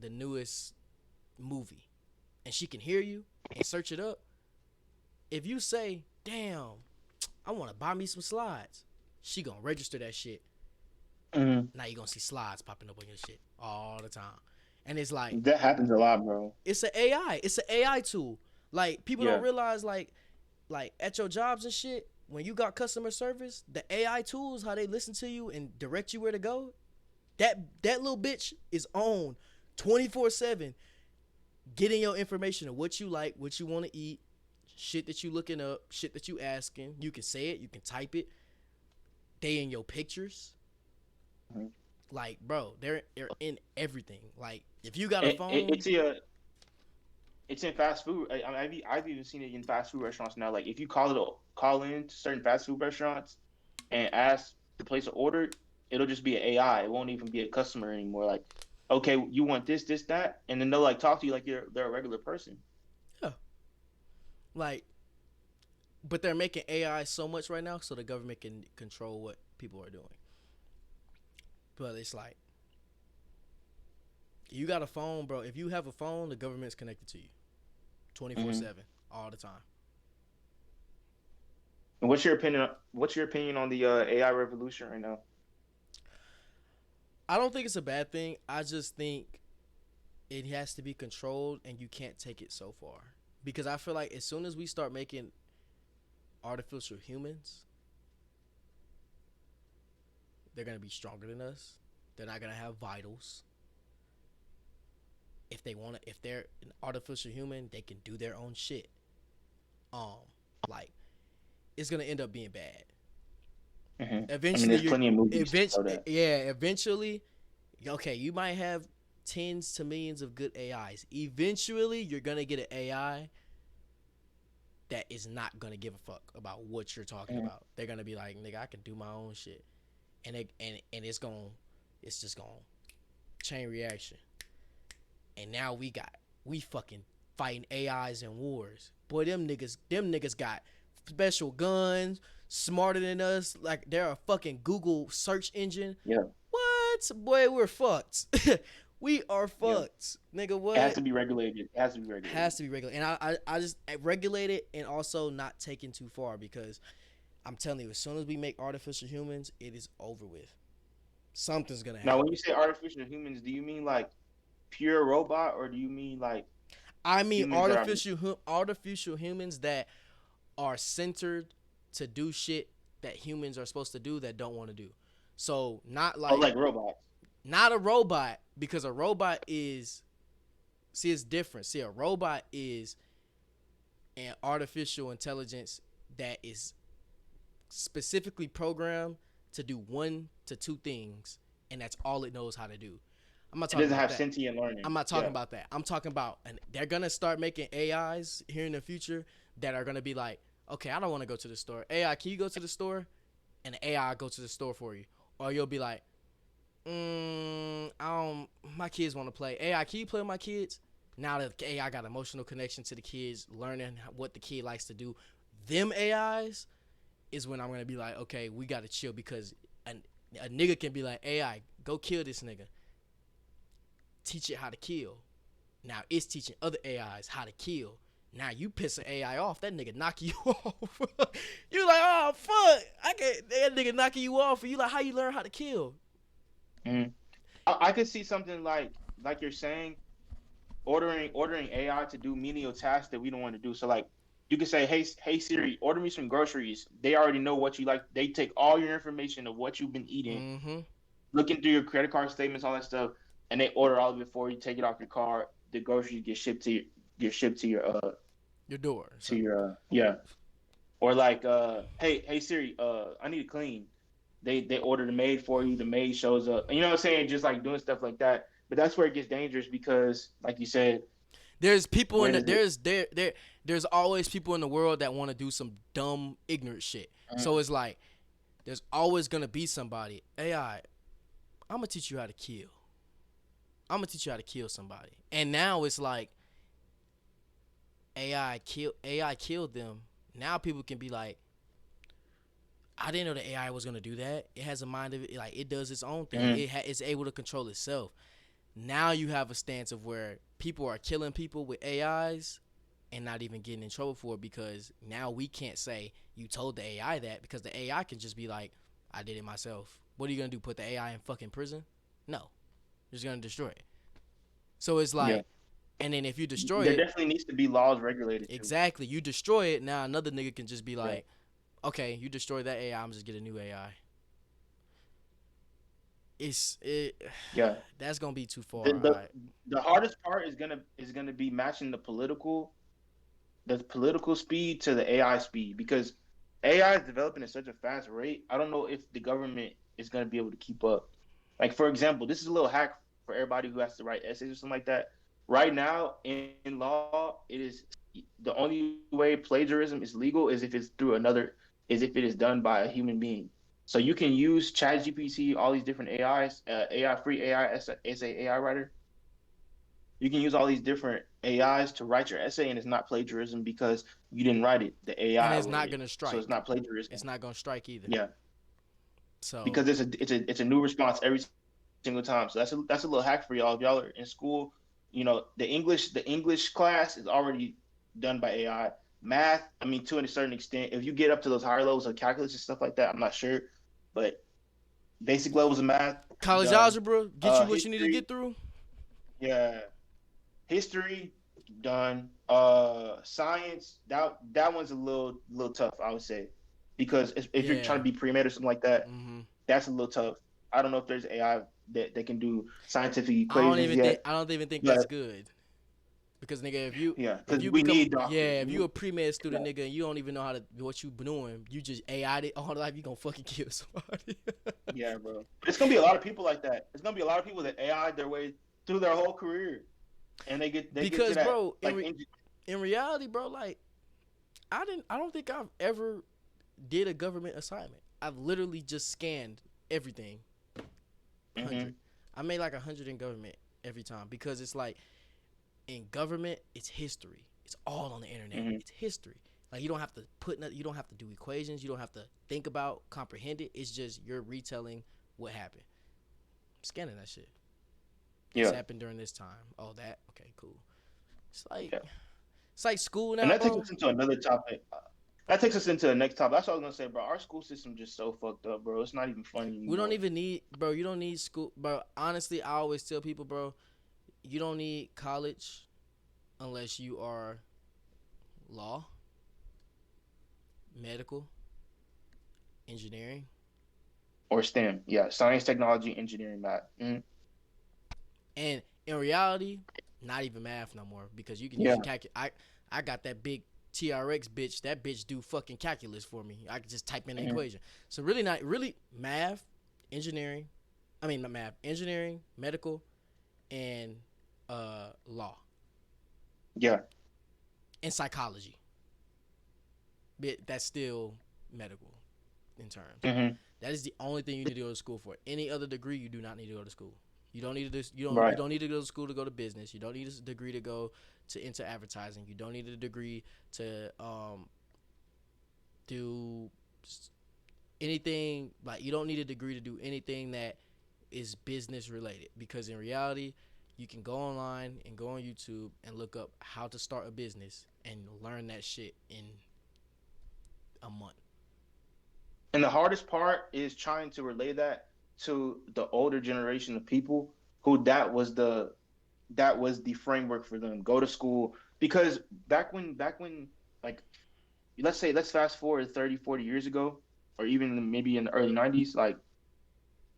newest movie," and she can hear you and search it up. If you say, "Damn, I want to buy me some slides," she gonna register that shit. Now you gonna see slides popping up on your shit all the time, and it's like That happens a lot, bro. it's an AI. It's an AI tool. Like people don't Yeah. realize like at your jobs and shit, when you got customer service, the AI tools, how they listen to you and direct you where to go, that little bitch is on 24/7, getting your information of what you like, what you want to eat, shit that you looking up, shit that you asking. You can say it, you can type it. They in your pictures. Like, bro, they're in everything. Like, if you got a phone, It's in fast food. I've even seen it in fast food restaurants now. Like if you call in to certain fast food restaurants and ask to place an order, it'll just be an AI. It won't even be a customer anymore. Like, okay, you want this, this, that, and then they'll like talk to you like they're a regular person. yeah, like, but they're making AI so much right now, so the government can control what people are doing. But it's like, you got a phone, bro. If you have a phone, the government's connected to you, 24/7, all the time. And What's your opinion on the AI revolution right now? I don't think it's a bad thing. I just think it has to be controlled, and you can't take it so far. Because I feel like as soon as we start making artificial humans, they're gonna be stronger than us. They're not gonna have vitals. If they're an artificial human, they can do their own shit. Um, like it's gonna end up being bad. I mean, there's Eventually, plenty of movies to show that. eventually, okay, you might have tens to millions of good AIs. Eventually, you're gonna get an AI that is not gonna give a fuck about what you're talking about. They're gonna be like, nigga, I can do my own shit, and it's just gonna chain reaction. And now we fucking fighting AIs and wars. Boy, them niggas got special guns, smarter than us. Like they're a fucking Google search engine. Yeah. What? Boy, we're fucked. We are fucked. Yeah. Nigga, what? It has to be regulated. It has to be regulated. Has to be regulated. And I just regulate it and also not taken too far because I'm telling you, as soon as we make artificial humans, it is over with. Something's gonna happen. Now, when you say artificial humans, do you mean like pure robot, or do you mean like I mean humans artificial humans that are centered to do shit that humans are supposed to do that don't want to do. So not like robots? not a robot, because a robot is, see, it's different. See, a robot is an artificial intelligence that is specifically programmed to do one to two things, and that's all it knows how to do. I'm not It talking doesn't about have that. sentient learning. I'm not talking about that. I'm talking about, and they're gonna start making AIs here in the future that are gonna be like, okay, I don't want to go to the store. AI, can you go to the store? And the AI go to the store for you. Or you'll be like, I don't. My kids want to play. AI, can you play with my kids? Now that the AI got emotional connection to the kids, learning what the kid likes to do, them AIs is when I'm gonna be like, okay, we gotta chill, because a nigga can be like, AI, go kill this nigga. Teach it how to kill. Now it's teaching other AIs how to kill. Now you piss an AI off, that nigga knock you off. You like, oh fuck, I can't. That nigga knocking you off, and you like, how you learn how to kill? I could see something like you're saying, ordering AI to do menial tasks that we don't want to do. So like you could say, hey Siri, order me some groceries. They already know what you like. They take all your information of what you've been eating, looking through your credit card statements, all that stuff, and they order all of it for you. Take it off your car. The groceries get shipped to your door. To your yeah. Or like hey Siri, I need to clean. They order the maid for you. The maid shows up. You know what I'm saying? Just like doing stuff like that. But that's where it gets dangerous because, like you said, there's people there's always people in the world that want to do some dumb, ignorant shit. So it's like there's always gonna be somebody. AI, I'm gonna teach you how to kill. I'm gonna teach you how to kill somebody. And now it's like AI killed them. Now people can be like, I didn't know the AI was gonna do that. It has a mind of it, like it does its own thing. Mm-hmm. It's able to control itself. Now you have a stance of where people are killing people with AIs and not even getting in trouble for it, because now we can't say you told the AI that, because the AI can just be like, I did it myself. What are you gonna do? Put the AI in fucking prison? No, you're just gonna destroy it. So it's Yeah. like, and then if you destroy There it, definitely needs to be laws regulated too. exactly, you destroy it. Now another nigga can just be Yeah. like, okay, you destroy that AI, I'm just get a new AI. It Yeah. that's gonna be too The, far. the the hardest part is gonna be matching the political speed to the AI speed, because AI is developing at such a fast rate. I don't know if the government is gonna be able to keep up. Like, for example, this is a little hack for everybody who has to write essays or something like that. Right now in law, it is the only way plagiarism is legal is if it's through another, is if it is done by a human being. So you can use ChatGPT, all these different AIs, AI free AI essay AI writer. You can use all these different AIs to write your essay, and it's not plagiarism because you didn't write it. The and AI it's wrote not it, gonna so it's strike. not plagiarism. It's not gonna strike either. Yeah, So because it's a new response every single time. So that's a little hack for y'all. If y'all are in school, the English class is already done by AI. Math, I mean, to a certain extent, if you get up to those higher levels of calculus and stuff like that, I'm not sure, but basic levels of math college done. algebra get you what you need to History, get through. yeah, history done. Science, that one's a little tough, I would say, because if you're trying Yeah. to be pre-med or something like that, Mm-hmm. that's a little tough. I don't know if there's AI that can do scientific equations yet, I don't even think that's but good. Because nigga, yeah, if because you we become need doctors. if We you need, a pre med student yeah, nigga and you don't even know how to what you doing, you just AI'd it all life, you gonna fucking kill somebody. yeah, bro. It's gonna be a lot of people like that. It's gonna be a lot of people that AI their way through their whole career, and they get to Because that bro, like in reality, bro, like I don't think I've ever did a government assignment. I've literally just scanned everything. 100. hmm I made like 100 in government every time, because it's like in government, it's history. It's all on the internet. hmm It's history. Like you don't have to you don't have to do equations. You don't have to think about, comprehend it. It's just you're retelling what happened. I'm scanning that shit. This yeah, happened during this time. Oh, that okay, cool. It's like yeah. it's like school And now, that takes bro. us into another topic. That takes us into the next topic. That's what I was gonna say, bro. Our school system just so fucked up, bro. It's not even funny We don't anymore. even need, bro. You don't need school, bro. Honestly, I always tell people, bro, you don't need college unless you are law, medical, engineering. Or STEM, yeah, science, technology, engineering, math. And in reality, not even math no more, because you can use Yeah. your I got that big TRX bitch. That bitch do fucking calculus for me. I can just type in the hmm equation. So really not really math, engineering. I mean not math, engineering, medical, and law Yeah. and psychology. But that's still medical in terms. hmm That is the only thing you need to go to school for. Any other degree, you do not need to go to school. You don't need to. You Right. don't need to go to school to go to business. You don't need a degree to go to into advertising. You don't need a degree to do anything. Like you don't need a degree to do anything that is business related. Because in reality, you can go online and go on YouTube and look up how to start a business and learn that shit in a month. And the hardest part is trying to relay that to the older generation of people who that was the framework for them. Go to school, because back when like, let's fast forward 30, 40 years ago, or even maybe in the early 90s, like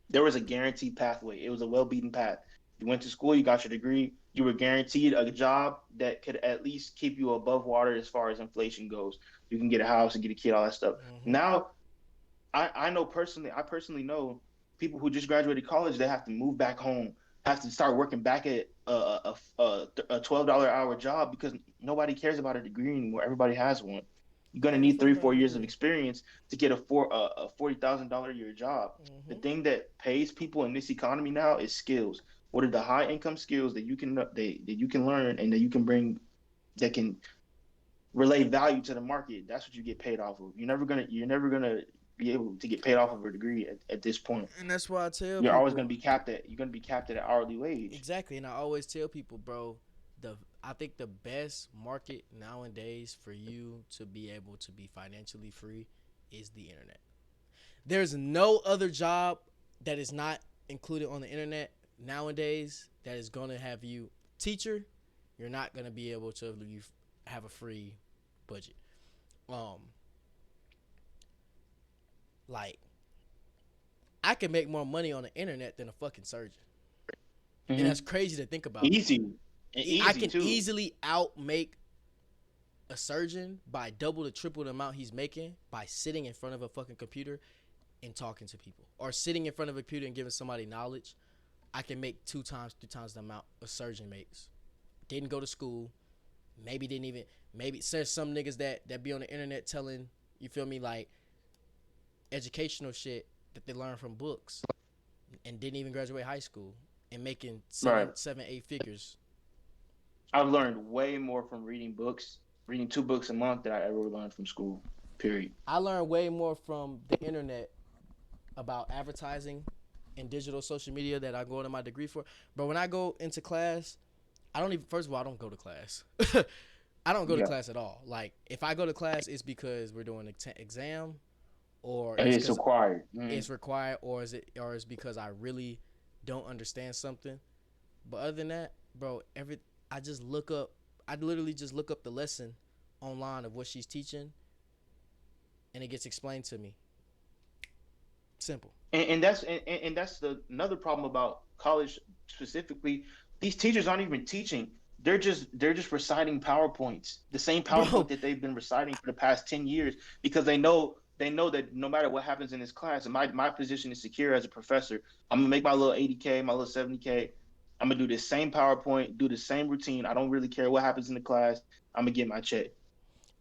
there was a guaranteed pathway. It was a well-beaten path. You went to school, you got your degree, you were guaranteed a job that could at least keep you above water as far as inflation goes. You can get a house and get a kid, all that stuff. Mm-hmm. Now, I personally know people who just graduated college that have to move back home, have to start working back at a $12 hour job because nobody cares about a degree anymore. Everybody has one. You're gonna Who gives a need fuck three, about a 4 years of degree? experience to get a $40,000 a year job. The Mm-hmm. thing that pays people in this economy now is skills. What are the high income skills that you can learn and that you can bring, that can relay value to the market? That's what you get paid off of. You're never gonna be able to get paid off of a degree at this point. And that's why I tell You're always people going to be capped at an hourly wage. exactly. And I always tell people, bro, I think the best market nowadays for you to be able to be financially free is the internet. There's no other job that is not included on the internet nowadays that is going to have you teacher. You're not going to be able to have a free budget. Like I can make more money on the internet than a fucking surgeon, and that's crazy to think about. Easy I can too. easily outmake a surgeon by double to triple the amount he's making by sitting in front of a fucking computer and talking to people, or sitting in front of a computer and giving somebody knowledge. I can make 2 times, 3 times the amount a surgeon makes. Didn't go to school, maybe there's some niggas that be on the internet telling, you feel me, like educational shit that they learn from books and didn't even graduate high school and making 8 figures. I've learned way more from reading 2 books a month than I ever learned from school. Period. I learned way more from the internet about advertising and digital social media that I go into my degree for. But when I go into class, first of all, I don't go to class. I don't go to class at all. Like, if I go to class, it's because we're doing an exam, or it's required. It's required, or it's because I really don't understand something. But other than that, bro, I literally just look up the lesson online of what she's teaching, and it gets explained to me. Simple. And that's another problem about college specifically. These teachers aren't even teaching. They're just reciting PowerPoints, the same PowerPoint that they've been reciting for the past 10 years, because they know that no matter what happens in this class, and my position is secure as a professor. I'm gonna make my little 80K, my little 70K. I'm gonna do the same PowerPoint, do the same routine. I don't really care what happens in the class. I'm gonna get my check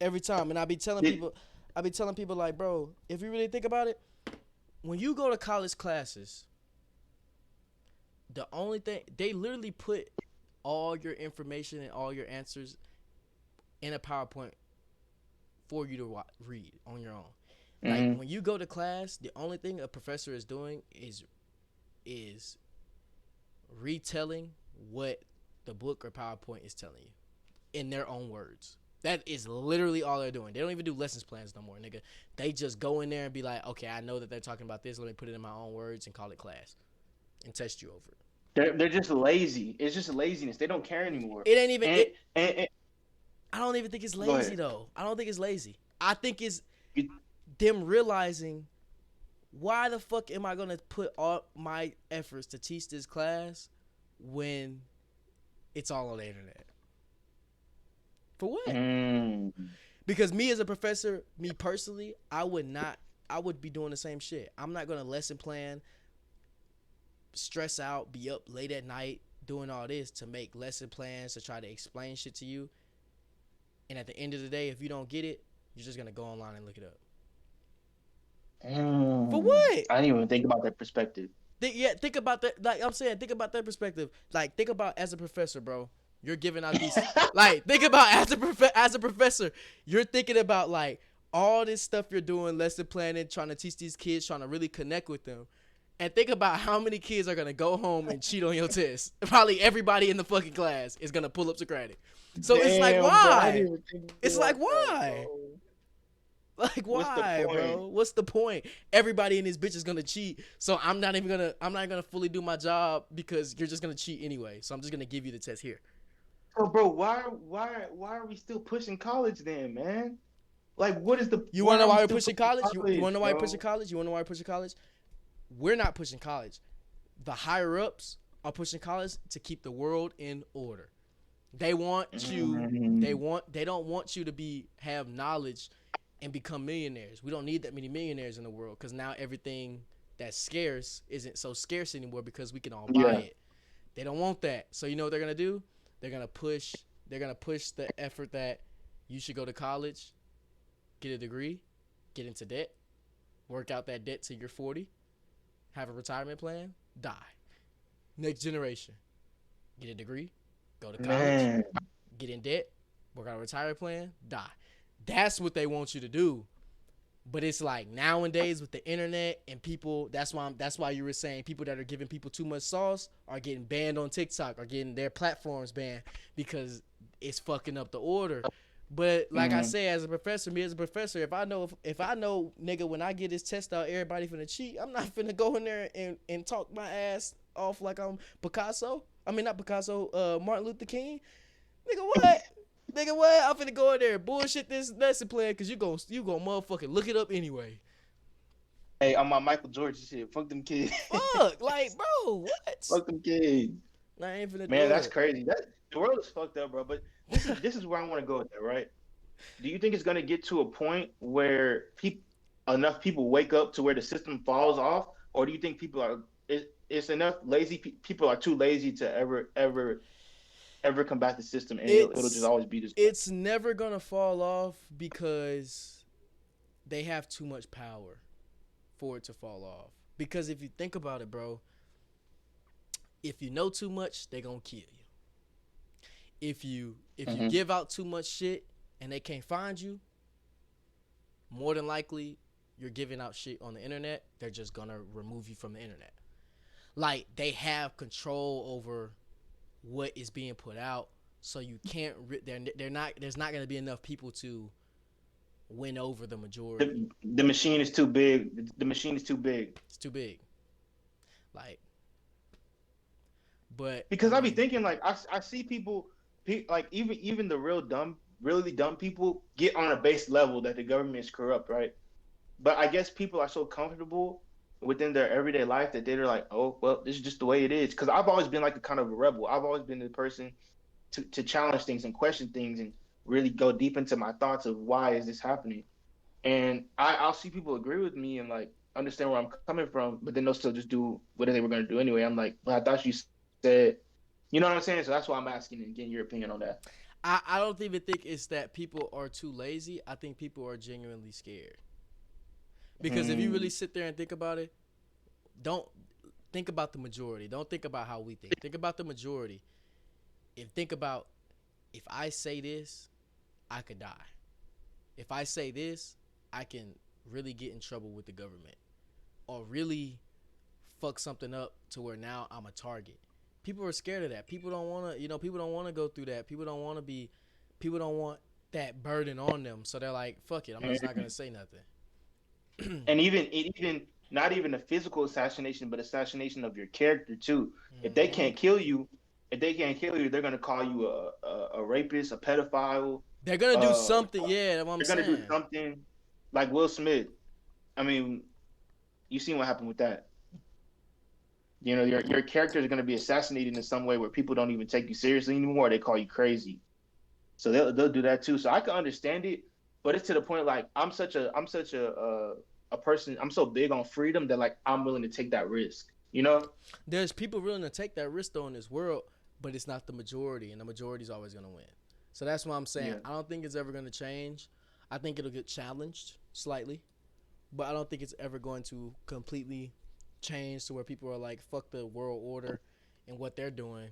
every time. And I be telling people like, bro, if you really think about it, when you go to college classes, the only thing, they literally put all your information and all your answers in a PowerPoint for you to read on your own. Like, when you go to class, the only thing a professor is doing is retelling what the book or PowerPoint is telling you in their own words. That is literally all they're doing. They don't even do lessons plans no more, nigga. They just go in there and be like, okay, I know that they're talking about this. Let me put it in my own words and call it class and test you over it. They're just lazy. It's just laziness. They don't care anymore. It ain't even. I don't even think it's lazy, though. I don't think it's lazy. I think it's them realizing, why the fuck am I going to put all my efforts to teach this class when it's all on the internet? For what? Because me as a professor, me personally, I would be doing the same shit. I'm not going to lesson plan, stress out, be up late at night doing all this to make lesson plans, to try to explain shit to you. And at the end of the day, if you don't get it, you're just going to go online and look it up. For what? I didn't even think about that perspective. Think about that. Like I'm saying, think about that perspective. Like, think about as a professor, bro. You're giving out these. Like, think about as a professor, you're thinking about like all this stuff you're doing, lesson planning, trying to teach these kids, trying to really connect with them. And think about how many kids are gonna go home and cheat on your test. Probably everybody in the fucking class is gonna pull up Socratic. So it's like, why? It's like, why? Like, why, bro? What's the point? Everybody in this bitch is gonna cheat, so I'm not gonna fully do my job because you're just gonna cheat anyway. So I'm just gonna give you the test here. So, bro, why are we still pushing college then, man? Like, what is the? You wanna know why we're pushing college? You wanna know why we're pushing college? You wanna know why we're pushing college? We're not pushing college. The higher ups are pushing college to keep the world in order. They want you. They don't want you to have knowledge and become millionaires. We don't need that many millionaires in the world, because now everything that's scarce isn't so scarce anymore because we can all buy it. They don't want that. So you know what they're gonna do? They're gonna push the effort that you should go to college, get a degree, get into debt, work out that debt till you're 40, have a retirement plan, die. Next generation, get a degree, go to college, get in debt, work out a retirement plan, die. That's what they want you to do. But it's like nowadays with the internet and people, that's why you were saying people that are giving people too much sauce are getting banned on TikTok, are getting their platforms banned because it's fucking up the order. But like I Mm. say, as a professor, me as a professor, if I know nigga when I get this test out, everybody finna cheat. I'm not finna go in there and talk my ass off like I'm Picasso. I mean not Picasso, Martin Luther King. Nigga what? Nigga what? I'm finna go in there and bullshit this lesson plan because you gon' motherfucking look it up anyway. Hey, I'm on Michael Jordan shit. Fuck them kids. Fuck, like bro, what? Fuck them kids. Nah, I ain't finna Man, do that's it. crazy. That the world is fucked up, bro. But this is where I want to go with that, right? Do you think it's gonna get to a point where enough people wake up to where the system falls off, or do you think it's enough people are too lazy to ever combat the system, and it'll just It's always be this way? it's never gonna fall off because they have too much power for it to fall off. Because if you think about it, bro, if you know too much, they gonna kill you. If you Hmm. give out too much shit and they can't find you, more than likely you're giving out shit on the internet. They're just gonna remove you from the internet. Like they have control over what is being put out, so you can't. They're not. There's not gonna be enough people to win over the majority. The machine is too big. The machine is too big. It's too big. Like, but I Because I be mean, thinking like I see people like even the really dumb people get on a base level that the government is corrupt, right? But I guess people are so comfortable within their everyday life that they're like, oh well, this is just the way it is. Because I've always been like a kind of a rebel. I've always been the person to challenge things and question things and really go deep into my thoughts of why is this happening. And I'll see people agree with me and like understand where I'm coming from, but then they'll still just do what they were going to do anyway. I'm like, well, I thought you said, you know what I'm saying? So that's why I'm asking and getting your opinion on that. I don't even think it's that people are too lazy. I think people are genuinely scared. Because if you really Mm, sit there and think about it, don't think about the majority. Don't think about how we think. Think about the majority. And think about if I say this, I could die. If I say this, I can really get in trouble with the government or really fuck something up to where now I'm a target. People are scared of that. People don't want to, people don't want to go through that. People don't want that burden on them. So they're like, fuck it. I'm just not going mm. to say nothing. And even not even a physical assassination, but assassination of your character too. If they Hmm. can't kill you, if they can't kill you, they're gonna call you a rapist, a pedophile. They're going to do Uh, something. Yeah, that's what I'm they're gonna do saying. something like Will Smith. I mean, you seen what happened with that. You know, your character is gonna be assassinated in some way where people don't even take you seriously anymore. They call you crazy. So they'll do that too. So I can understand it, but it's to the point like I'm such a person. I'm so big on freedom that like I'm willing to take that risk. You know? There's people willing to take that risk though in this world, but it's not the majority, and the majority is always going to win. So that's why I'm saying Yeah. I don't think it's ever going to change. I think it'll get challenged slightly, but I don't think it's ever going to completely change to where people are like, fuck the world order and what they're doing.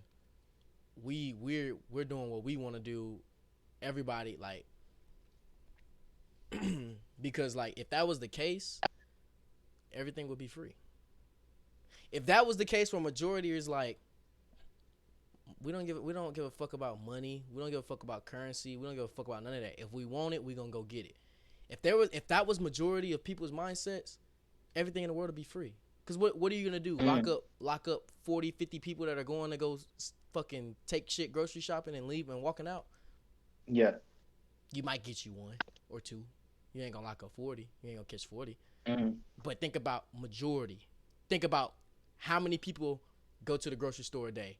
We're doing what we want to do. Everybody like because like if that was the case, everything would be free. If that was the case where majority is like we don't give a fuck about money, we don't give a fuck about currency, we don't give a fuck about none of that. If we want it, we gonna go get it. If that was majority of people's mindsets, everything in the world would be free. Cause what are you gonna do? Mm, Lock up 40, 50 people that are going to go fucking take shit grocery shopping and leave and walking out? yeah. You might get you one or two. You ain't gonna lock up 40. You ain't gonna catch 40. Mm, But think about majority. Think about how many people go to the grocery store a day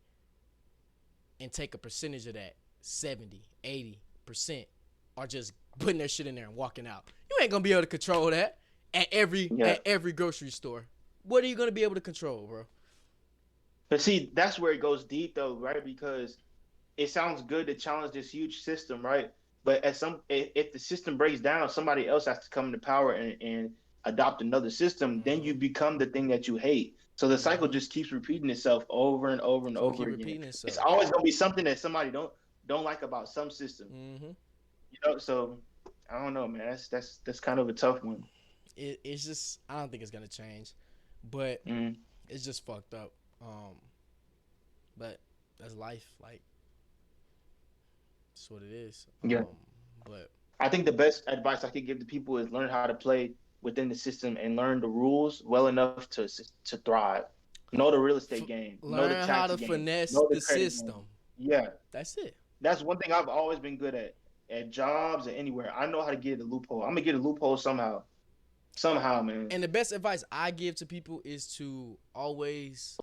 and take a percentage of that. 70, 80% are just putting their shit in there and walking out. You ain't gonna be able to control that yeah. at every grocery store. What are you gonna be able to control, bro? But see, that's where it goes deep though, right? Because it sounds good to challenge this huge system, right? But if the system breaks down, somebody else has to come into power and adopt another system. Then Mm-hmm. you become the thing that you hate. So the cycle Mm-hmm. just keeps repeating itself over and over and It's gonna over keep again. repeating It's itself. always gonna be something that somebody don't like about some system, Mm-hmm. you know. So I don't know, man. That's kind of a tough one. it's just I don't think it's gonna change, but Mm. it's just fucked up. But that's life. Like that's what it is. Yeah. But I think the best advice I could give to people is learn how to play within the system and learn the rules well enough to thrive. Know the real estate game, know the learn how tax to game, finesse know the the credit game. system. Yeah, That's it. that's one thing I've always been good at jobs and anywhere. I know how to get a loophole. I'm gonna get a loophole somehow, somehow, man. And the best advice I give to people is to always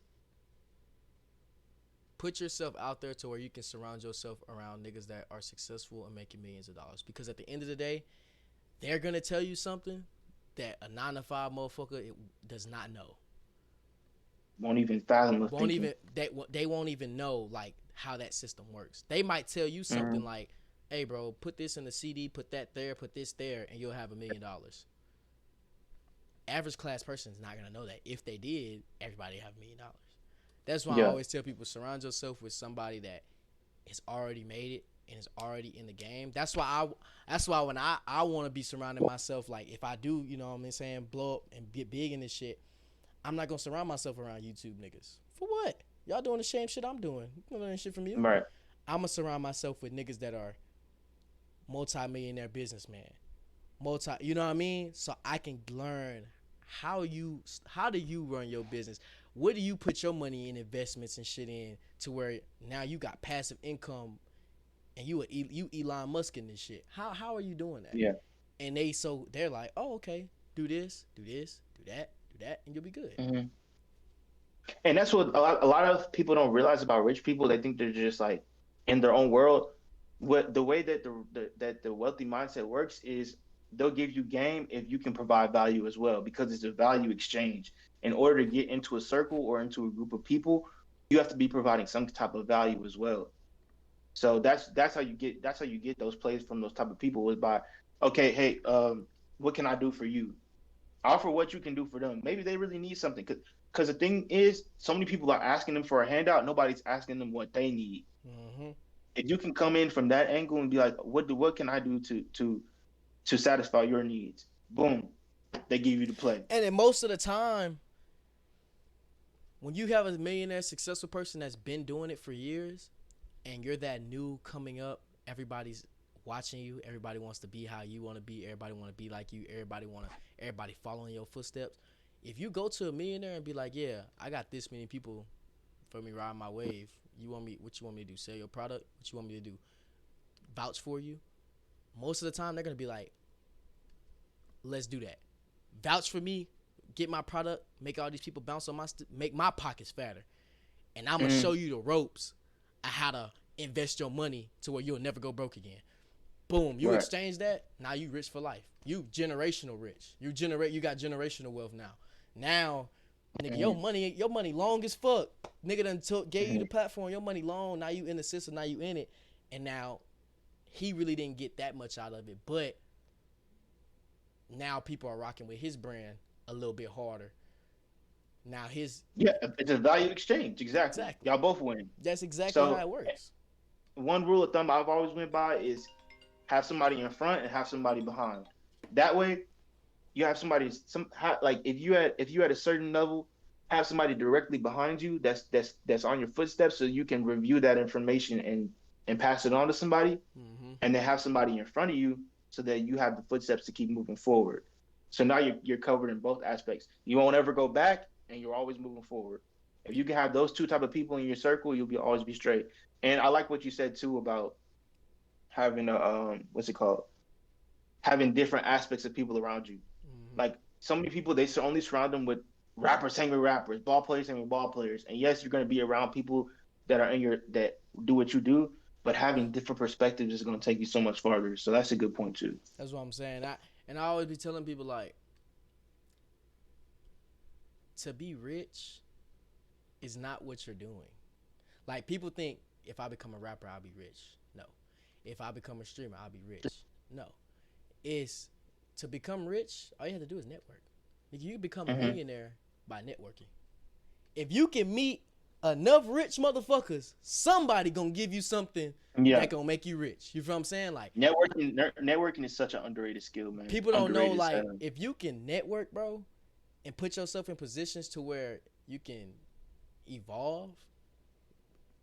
put yourself out there to where you can surround yourself around niggas that are successful and making millions of dollars. Because at the end of the day, they're gonna tell you something that a 9 to 5 motherfucker does not know. Won't even fathom of Won't thinking. even they won't even know like how that system works. They might tell you Mm-hmm. something like, "Hey, bro, put this in the CD, put that there, put this there, and you'll have $1 million." Average class person is not gonna know that. If they did, everybody have $1 million. That's why I Yeah. always tell people surround yourself with somebody that has already made it and is already in the game. That's why when I want to be surrounding myself, like if I do, you know what I'm saying, blow up and get big in this shit, I'm not gonna surround myself around YouTube niggas. For what? Y'all doing the same shit I'm doing. You gonna learn shit from you. Right. I'm gonna surround myself with niggas that are multi-millionaire businessmen. You know what I mean? So I can learn how do you run your business? What do you put your money in investments and shit in to where now you got passive income and you Elon Musk in this shit? How are you doing that? Yeah. And they're like, oh, okay, do this, do this, do that, and you'll be good. Mm-hmm. And that's what a lot of people don't realize about rich people. They think they're just like in their own world. What the way that the wealthy mindset works is they'll give you game if you can provide value as well because it's a value exchange. In order to get into a circle or into a group of people, you have to be providing some type of value as well. So that's how you get those plays from those type of people is by okay, hey, what can I do for you? Offer what you can do for them. Maybe they really need something. Because the thing is, so many people are asking them for a handout. Nobody's asking them what they need. Mm-hmm. If you can come in from that angle and be like, what can I do to satisfy your needs? Boom, they give you the play. And then most of the time, when you have a millionaire successful person that's been doing it for years, and you're that new coming up, everybody's watching you. Everybody wants to be how you want to be. Everybody want to be like you. Everybody following your footsteps. If you go to a millionaire and be like, yeah, I got this many people for me riding my wave. What you want me to do? Sell your product? What you want me to do? Vouch for you? Most of the time, they're gonna be like, let's do that. Vouch for me. Get my product. Make all these people bounce on make my pockets fatter. And I'm gonna show Mm, you the ropes of how to invest your money to where you'll never go broke again. Boom, you right. exchange that, now you rich for life. You generational rich. You got generational wealth now. Now, nigga, Mm, your money long as fuck. Nigga done gave you the mm, platform, your money long, now you in the system, now you in it. And now he really didn't get that much out of it, but now people are rocking with his brand a little bit harder. Now his yeah, it's a value exchange. Exactly. exactly. Y'all both win. That's exactly how So it works. one rule of thumb I've always went by is have somebody in front and have somebody behind. That way, you have somebody like if you at a certain level, have somebody directly behind you that's on your footsteps, so you can review that information and pass it on to somebody, Mm-hmm. and then have somebody in front of you so that you have the footsteps to keep moving forward. So now you're covered in both aspects. You won't ever go back, and you're always moving forward. If you can have those two type of people in your circle, you'll be always be straight. And I like what you said too about having a what's it called? Having different aspects of people around you. Mm-hmm. Like so many people, they only surround them with rappers hanging with rappers, ball players hanging with ball players. And yes, you're going to be around people that are in your that do what you do, but having different perspectives is going to take you so much farther. So that's a good point too. That's what I'm saying. I always be telling people like to be rich is not what you're doing. Like people think if I become a rapper, I'll be rich. No. If I become a streamer, I'll be rich. No. It's to become rich, all you have to do is network. You become a Mm-hmm. millionaire by networking. If you can meet enough rich motherfuckers, somebody gonna give you something Yeah. that gonna make you rich. You feel what I'm saying? Like Networking is such an underrated skill, man. people don't know, Underrated like if you can network, bro, and put yourself in positions to where you can evolve,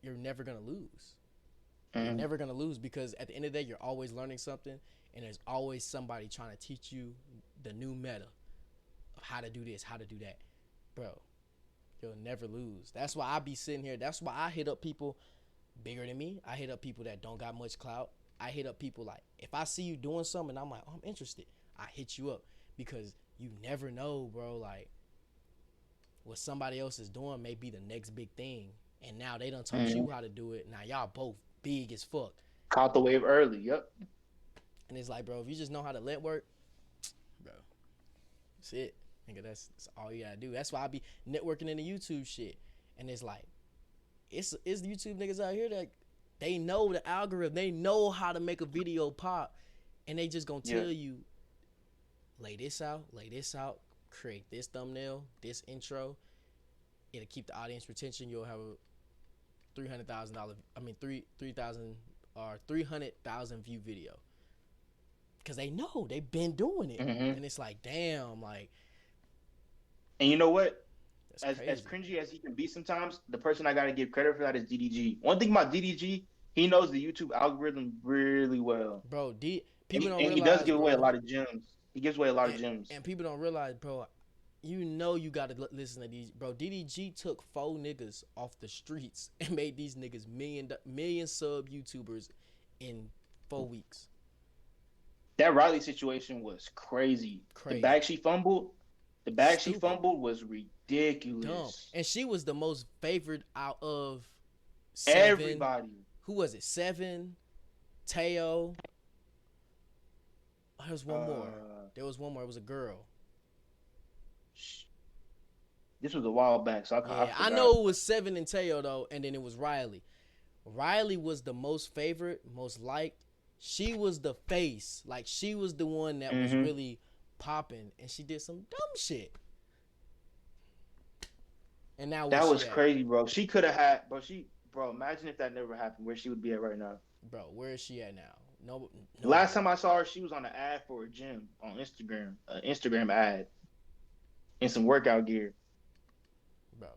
you're never gonna lose. You're never gonna lose because at the end of the day, you're always learning something, and there's always somebody trying to teach you the new meta of how to do this, how to do that, bro. You'll never lose. That's why I be sitting here. That's why I hit up people bigger than me. I hit up people that don't got much clout. I hit up people like if I see you doing something, I'm like, oh, I'm interested. I hit you up because you never know, bro. Like what somebody else is doing may be the next big thing, and now they done taught you how to do it. Now y'all both big as fuck. Caught the wave early. Yep. And it's like, bro, if you just know how to network, bro, that's it. Nigga, that's all you gotta do. That's why I be networking in the YouTube shit. And it's like, it's YouTube niggas out here that they know the algorithm. They know how to make a video pop. And they just gonna tell you, lay this out, create this thumbnail, this intro. It'll keep the audience retention. You'll have a $300,000 view video. Cause they know they've been doing it. And it's like, damn, like. And you know what? As cringy as he can be sometimes, the person I gotta give credit for that is DDG. One thing about DDG, he knows the YouTube algorithm really well. Bro, people don't realize, he does give away a lot of gems. He gives away a lot of gems. And people don't realize, bro, you know you gotta listen to these. Bro, DDG took 4 niggas off the streets and made these niggas million sub YouTubers in 4 weeks. That Riley situation was crazy. The bag she fumbled was ridiculous. Dumb. And she was the most favored out of 7. Everybody. Who was it? 7, Teo. There was one more. It was a girl. This was a while back, so I know it was 7 and Teo though, and then it was Riley. Riley was the most favorite, most liked. She was the face. Like she was the one that was really popping, and she did some dumb shit. And now that was crazy, bro. She could have had, bro. Imagine if that never happened, where she would be at right now. Bro, where is she at now? No. Last time I saw her, she was on an ad for a gym on Instagram, an Instagram ad, in some workout gear. Bro,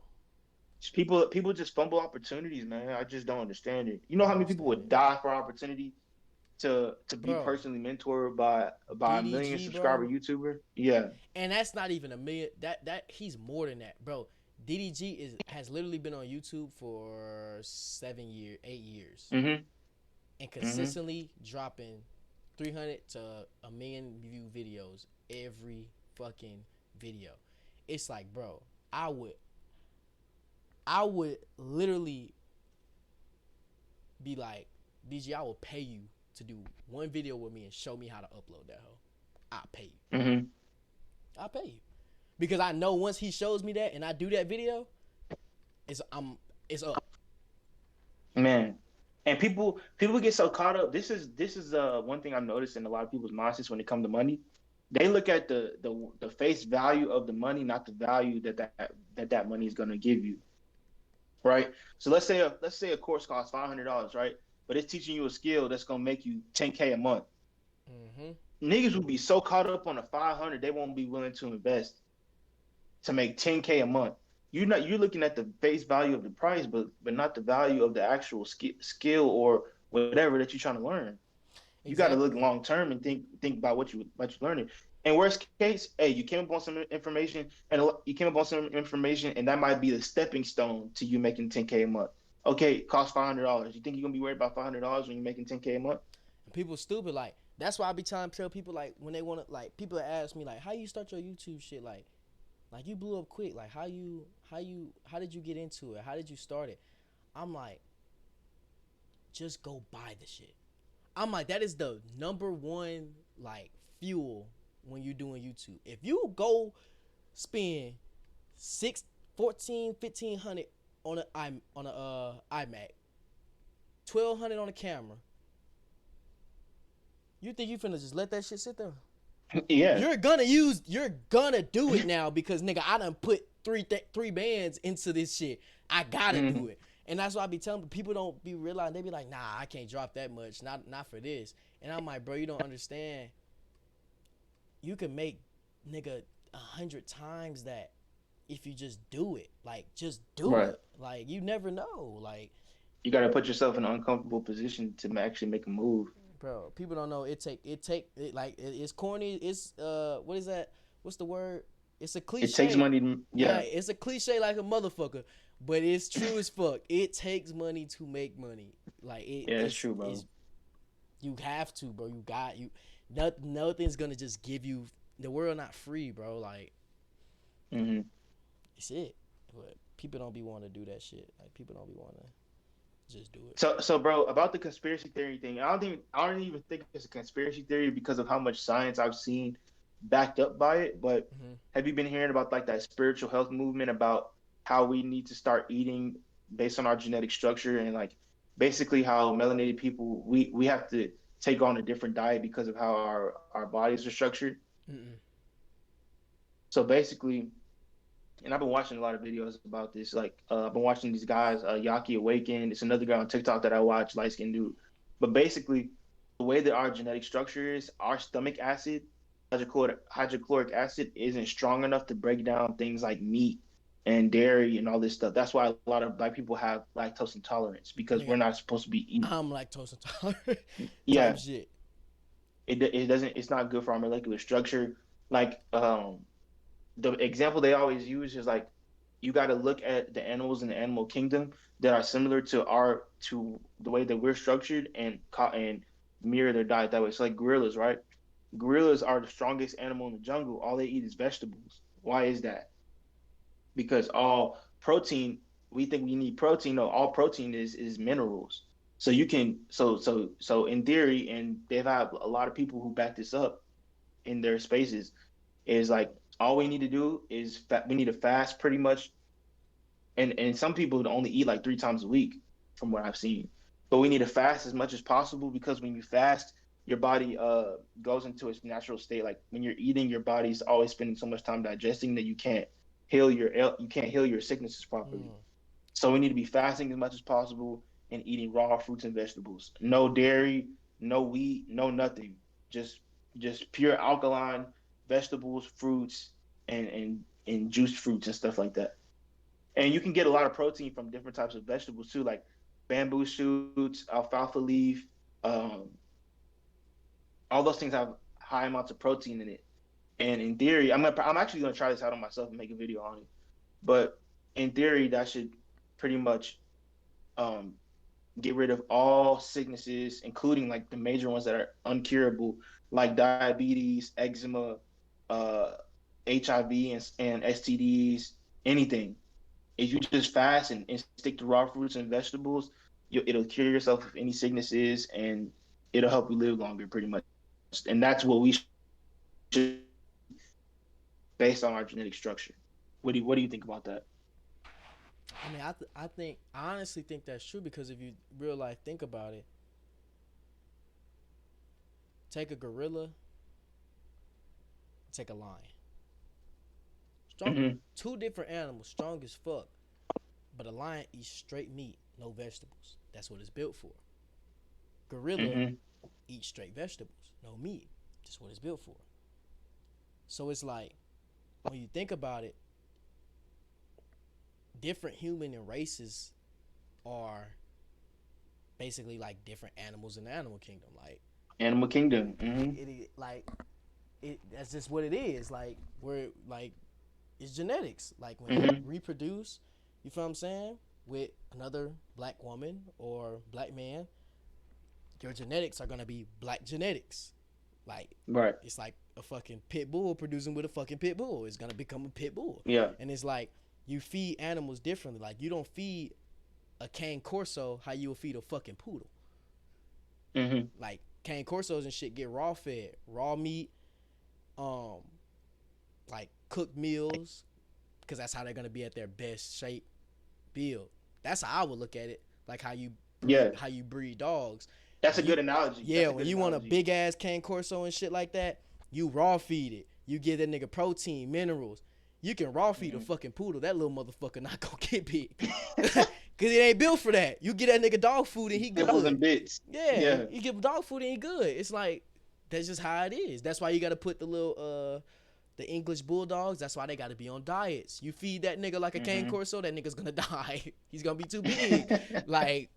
people just fumble opportunities, man. I just don't understand it. You know how many people would die for opportunity to be personally mentored by a million subscriber YouTuber? Yeah. And that's not even a million. That he's more than that, bro. DDG has literally been on YouTube for 8 years, and consistently dropping 300 to 1 million view videos every fucking video. It's like, bro, I would literally be like, DG, I will pay you to do one video with me and show me how to upload that hoe. I'll pay you. I'll pay you. Because I know once he shows me that and I do that video, it's up. Man. And people get so caught up. This is one thing I've noticed in a lot of people's mindsets when it comes to money. They look at the face value of the money, not the value that money is gonna give you. Right? So let's say a course costs $500, right? But it's teaching you a skill that's gonna make you $10K a month. Niggas will be so caught up on the $500 they won't be willing to invest to make $10K a month. You're looking at the face value of the price, but not the value of the actual skill or whatever that you're trying to learn. You got to look long term and think about what you're learning. And worst case, hey, you came up on some information, and that might be the stepping stone to you making $10K a month. Okay, it costs $500. You think you're gonna be worried about $500 when you're making $10K a month? People stupid. Like that's why I be trying to tell people, like when they want to, like people ask me like, how you start your YouTube shit, like you blew up quick, like how did you get into it? How did you start it? I'm like, just go buy the shit. I'm like, that is the number one like fuel when you're doing YouTube. If you go spend $1,500 on a iMac, $1,200 on a camera, you think you finna just let that shit sit there? Yeah. You're gonna do it now because nigga, I done put three bands into this shit. I gotta Mm-hmm. do it. And that's why I be telling people don't be realizing. They be like, nah, I can't drop that much. Not for this. And I'm like, bro, you don't understand. You can make nigga 100 times that if you just do it. Like, just do Right. it. Like, you never know. Like, You got to put yourself in an uncomfortable position to actually make a move. bro, people don't know it's corny. It's what is that? What's the word? It's a It takes cliche. money. To, Yeah, yeah. it's a cliche like a motherfucker, but it's true as fuck. It takes money to make money. Like Yeah, it's true, bro. You have to, bro. You got you. Nothing's gonna just give you the world. Not free, bro. Like Mm-hmm. it's it. But people don't be wanting to do that shit. Like people don't be wanting to just do it. So, bro, about the conspiracy theory thing, I don't even think it's a conspiracy theory because of how much science I've seen backed up by it. But Mm-hmm. have you been hearing about like that spiritual health movement about how we need to start eating based on our genetic structure and like basically how melanated people we have to take on a different diet because of how our bodies are structured. Mm-mm. So basically, and I've been watching a lot of videos about this. Like I've been watching these guys, Yaki Awaken. It's another guy on TikTok that I watch, light skinned dude. But basically, the way that our genetic structure is, our stomach acid, hydrochloric acid, isn't strong enough to break down things like meat and dairy and all this stuff. That's why a lot of black people have lactose intolerance because Nigga, we're not supposed to be eating. I'm lactose intolerant type Yeah, shit. it doesn't. It's not good for our molecular structure. Like the example they always use is like you got to look at the animals in the animal kingdom that are similar to the way that we're structured and mirror their diet that way. So like gorillas, right? Gorillas are the strongest animal in the jungle. All they eat is vegetables. Why is that? Because all protein, we think we need protein. No, all protein is minerals. So you can so in theory, and they've had a lot of people who back this up in their spaces is like all we need to do is we need to fast pretty much, and some people only eat like 3 times a week from what I've seen. But we need to fast as much as possible because when you fast, your body goes into its natural state. Like when you're eating, your body's always spending so much time digesting that you can't heal your sicknesses properly. Mm. So we need to be fasting as much as possible and eating raw fruits and vegetables. No dairy, no wheat, no nothing. Just just pure alkaline vegetables, fruits, and juiced fruits and stuff like that. And you can get a lot of protein from different types of vegetables too, like bamboo shoots, alfalfa leaf. Um, all those things have high amounts of protein in it. And in theory, I'm actually gonna try this out on myself and make a video on it. But in theory, that should pretty much um, get rid of all sicknesses, including like the major ones that are uncurable, like diabetes, eczema, uh, HIV, and STDs, anything. If you just fast and stick to raw fruits and vegetables, it'll cure yourself of any sicknesses and it'll help you live longer, pretty much. And that's what we should based on our genetic structure. What do you think about that? I mean, I honestly think that's true because if you real life think about it, take a gorilla, take a lion, strong, Mm-hmm. two different animals, strong as fuck, but a lion eats straight meat, no vegetables. That's what it's built for. Gorilla Mm-hmm. eats straight vegetables, no meat. Just what it's built for. So it's like when you think about it, different human and races are basically like different animals in the animal kingdom. Like Animal Kingdom. Mm-hmm. that's just what it is. Like we're like it's genetics. Like when you Mm-hmm. reproduce, you feel what I'm saying, with another black woman or black man, your genetics are gonna be black genetics. Like Right. it's like a fucking pit bull producing with a fucking pit bull. It's gonna become a pit bull. Yeah. And it's like you feed animals differently. Like you don't feed a cane corso how you would feed a fucking poodle. Mm-hmm. Like cane corsos and shit get raw fed, raw meat, um, like cooked meals, because that's how they're gonna be at their best shape build. That's how I would look at it. Like Yeah. how you breed dogs. That's a You good analogy. Yeah, That's a when good you want a analogy. big ass cane corso and shit like that, you raw feed it. You give that nigga protein, minerals. You can raw feed a fucking poodle. That little motherfucker not gonna get big. Cause it ain't built for that. You get that nigga dog food and he Nibbles and good. bits. Yeah, Yeah. you give him dog food and he good. It's like that's just how it is. That's why you gotta put the little the English bulldogs. That's why they gotta be on diets. You feed that nigga like a cane corso, that nigga's gonna die. He's gonna be too big. Like,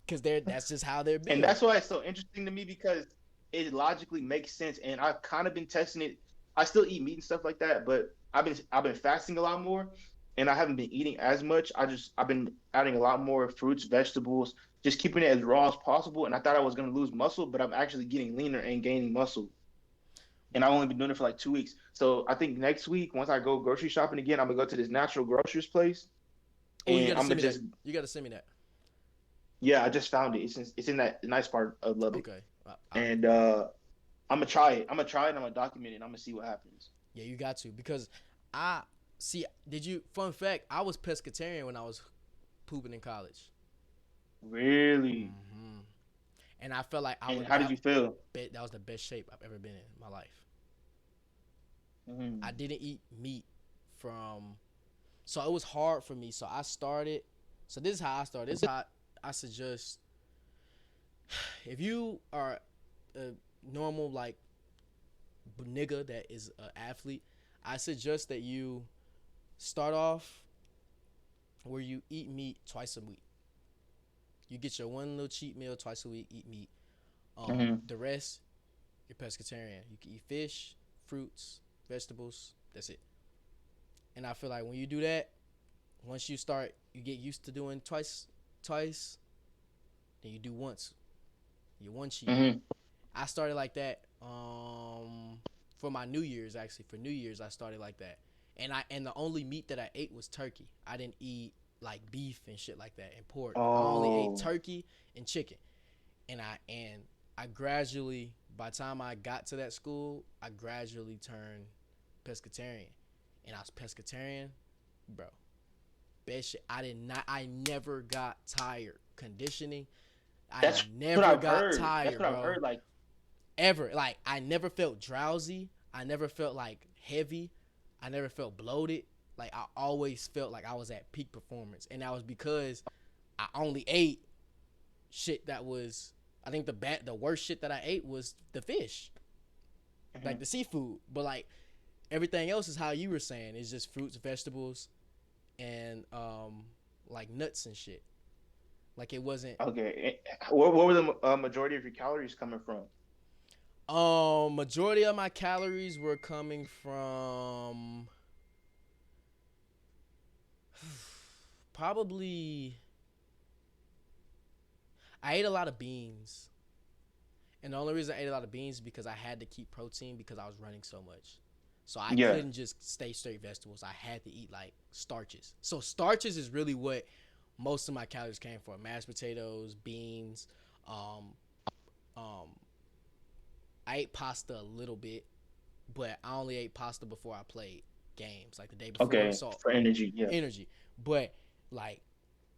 cause that's just how they're built. And that's why it's so interesting to me because it logically makes sense. And I've kind of been testing it. I still eat meat and stuff like that, but I've been fasting a lot more, and I haven't been eating as much. I've been adding a lot more fruits, vegetables, just keeping it as raw as possible. And I thought I was gonna lose muscle, but I'm actually getting leaner and gaining muscle. And I've only been doing it for like 2 weeks. So I think next week, once I go grocery shopping again, I'm gonna go to this natural grocers place, Oh, you and gotta I'm send gonna me just that. You gotta send me that. yeah, I just found it. It's in that nice part of Lubbock. Okay. And I'm gonna try it. I'm gonna document it. And I'm gonna see what happens. Yeah, you got to because I see. Did you? Fun fact: I was pescatarian when I was pooping in college. Really? And I felt like And how did you feel? that was the best shape I've ever been in my life. Mm. I didn't eat meat from, so it was hard for me. So I started. So this is how I started. This is how I suggest. If you are a normal like nigga that is an athlete, I suggest that you start off where you eat meat twice a week. You get your one little cheat meal twice a week, eat meat. The rest, you're pescatarian. You can eat fish, fruits, vegetables. That's it. And I feel like when you do that, once you get used to doing twice, then you do once. You one cheat. I started like that for my New Year's actually. For New Year's I started like that. And the only meat that I ate was turkey. I didn't eat like beef and shit like that and pork. I only ate turkey and chicken. And I gradually, by the time I got to that school, I gradually turned pescatarian. And I was pescatarian, bro. Best shit. I never got tired. Conditioning. That's never what I've got heard. tired, That's what bro. I've heard. Like ever. Like I never felt drowsy. I never felt like heavy. I never felt bloated. Like I always felt like I was at peak performance, and that was because I only ate shit that was. I think the worst shit that I ate was the fish, like the seafood. But like everything else is how you were saying. It's just fruits, vegetables, and like nuts and shit. Like it wasn't. okay. What were the majority of your calories coming from? Majority of my calories were coming from probably I ate a lot of beans. And the only reason I ate a lot of beans is because I had to keep protein because I was running so much. So I couldn't just stay straight vegetables. I had to eat like starches. So starches is really what most of my calories came from. Mashed potatoes, beans, I ate pasta a little bit, but I only ate pasta before I played games, like the day before. Okay, So for energy, yeah. energy. But like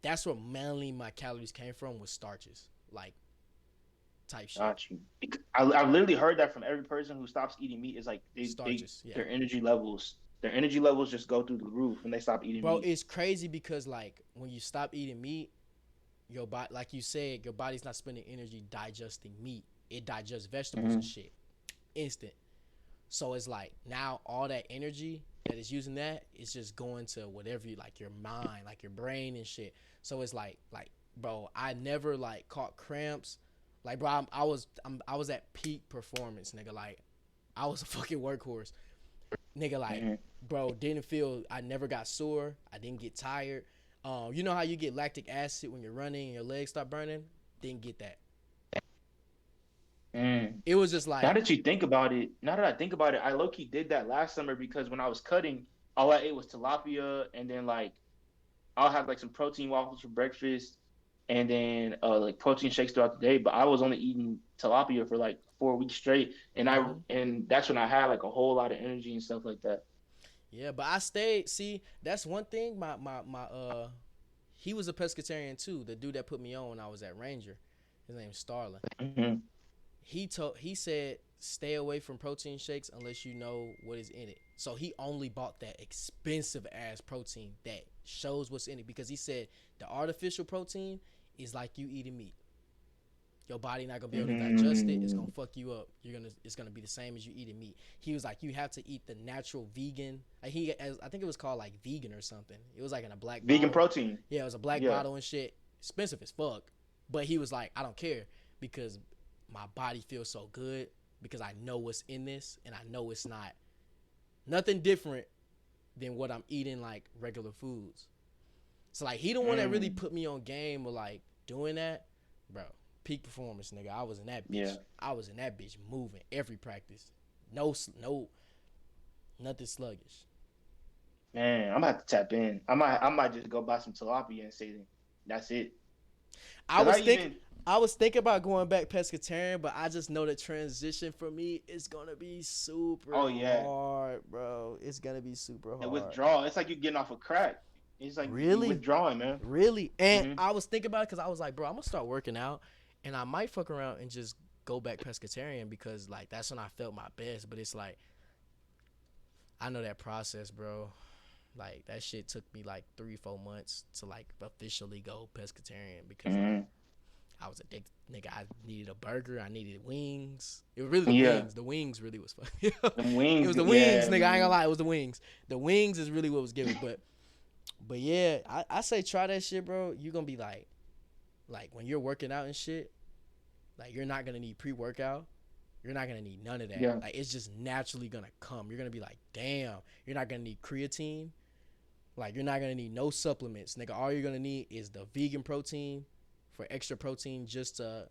that's where mainly my calories came from was starches, like type shit. Got you. I've literally heard that from every person who stops eating meat. Is like Starches, yeah. their energy levels just go through the roof when they stop eating Bro, meat. it's crazy because like when you stop eating meat, your body, like you said, your body's not spending energy digesting meat. It digests vegetables and shit, instant. So it's like now all that energy that is using that is just going to whatever you like, your mind, like your brain and shit. So it's like bro, I never like caught cramps. Like bro, I was at peak performance, nigga. Like I was a fucking workhorse, nigga. Like bro, I never got sore. I didn't get tired. You know how you get lactic acid when you're running and your legs start burning? Didn't get that. It was just like Now that I think about it, I low key did that last summer because when I was cutting, all I ate was tilapia, and then like I'll have like some protein waffles for breakfast, and then like protein shakes throughout the day. But I was only eating tilapia for like 4 weeks straight, and that's when I had like a whole lot of energy and stuff like that. yeah, but I stayed. See, that's one thing. My he was a pescatarian too. The dude that put me on when I was at Ranger, his name's Starlin. He said stay away from protein shakes unless you know what is in it. So he only bought that expensive ass protein that shows what's in it, because he said the artificial protein is like you eating meat. Your body not gonna be able to digest it. It's gonna fuck you up. It's gonna be the same as you eating meat. He was like, you have to eat the natural vegan. I think it was called like vegan or something. It was like in a black Vegan bottle. protein. Yeah, it was a black bottle and shit. Expensive as fuck. But he was like, I don't care, because my body feels so good because I know what's in this, and I know it's not nothing different than what I'm eating like regular foods. So like, he the one that really put me on game with like doing that, bro. Peak performance, nigga. I was in that bitch. Yeah. I was in that bitch moving every practice. No, nothing sluggish. Man, I'm about to tap in. I might just go buy some tilapia and say that's it. I was thinking about going back pescatarian, but I just know the transition for me is gonna be super hard, bro. It's gonna be super hard. And withdrawal, it's like you're getting off a crack. It's like really you're withdrawing, man. Really, and I was thinking about it because I was like, bro, I'm gonna start working out, and I might fuck around and just go back pescatarian, because like that's when I felt my best. But it's like, I know that process, bro. Like, that shit took me like 3-4 months to like officially go pescatarian, because like, I was addicted, nigga. I needed a burger. I needed wings. It was really the wings. The wings really was fun. The wings. It was the wings, nigga. I ain't gonna lie. It was the wings. The wings is really what was giving. But yeah, I say try that shit, bro. You gonna be like when you're working out and shit, like, you're not gonna need pre-workout. You're not gonna need none of that. Yeah. Like, it's just naturally gonna come. You're gonna be like, damn. You're not gonna need creatine. Like, you're not gonna need no supplements, nigga. All you're gonna need is the vegan protein for extra protein, just to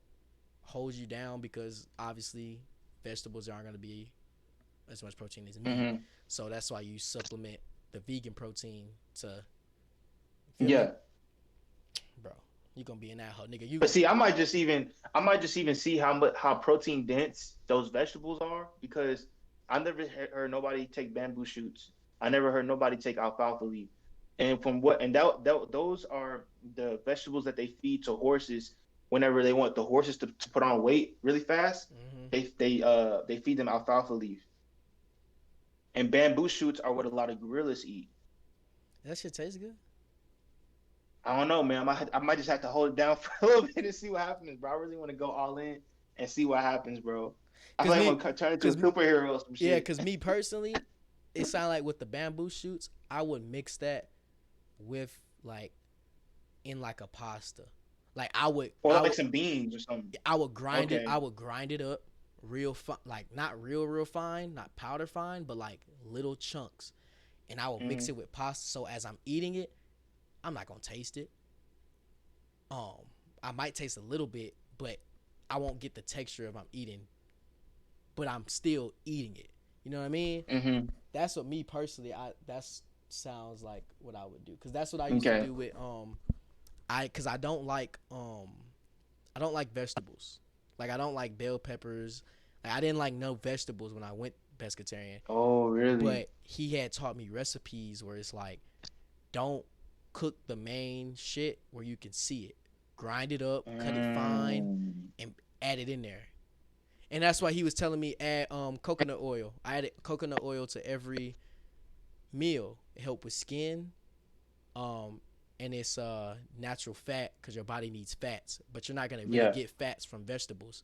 hold you down, because obviously vegetables aren't gonna be as much protein as meat. So that's why you supplement the vegan protein to. Yeah. Bro, you gonna be in that hoe, nigga. But see, I might just even see how protein dense those vegetables are, because I never heard nobody take bamboo shoots. I never heard nobody take alfalfa leaf. And those are the vegetables that they feed to horses whenever they want the horses to put on weight really fast. They feed them alfalfa leaf. And bamboo shoots are what a lot of gorillas eat. That shit tastes good. I don't know, man. I might just have to hold it down for a little bit and see what happens, bro. I really want to go all in and see what happens, bro. I feel like I'm gonna turn into a superhero or some shit. Yeah, because me personally, it sounds like with the bamboo shoots, I would mix that with like in like a pasta. Like, I would some beans or something. I would grind it. I would grind it up real fine, like not real fine, not powder fine, but like little chunks. And I would mix it with pasta, so as I'm eating it, I'm not gonna taste it. I might taste a little bit, but I won't get the texture of I'm eating. But I'm still eating it. You know what I mean? That's what me personally. That sounds like what I would do, because that's what I used to do with because I don't like vegetables. Like, I don't like bell peppers. Like, I didn't like no vegetables when I went pescatarian. Oh, really? But he had taught me recipes where it's like, don't cook the main shit where you can see it. Grind it up, cut it fine, and add it in there. And that's why he was telling me add coconut oil. I added coconut oil to every meal. It helped with skin, and it's natural fat, because your body needs fats, but you're not gonna really get fats from vegetables.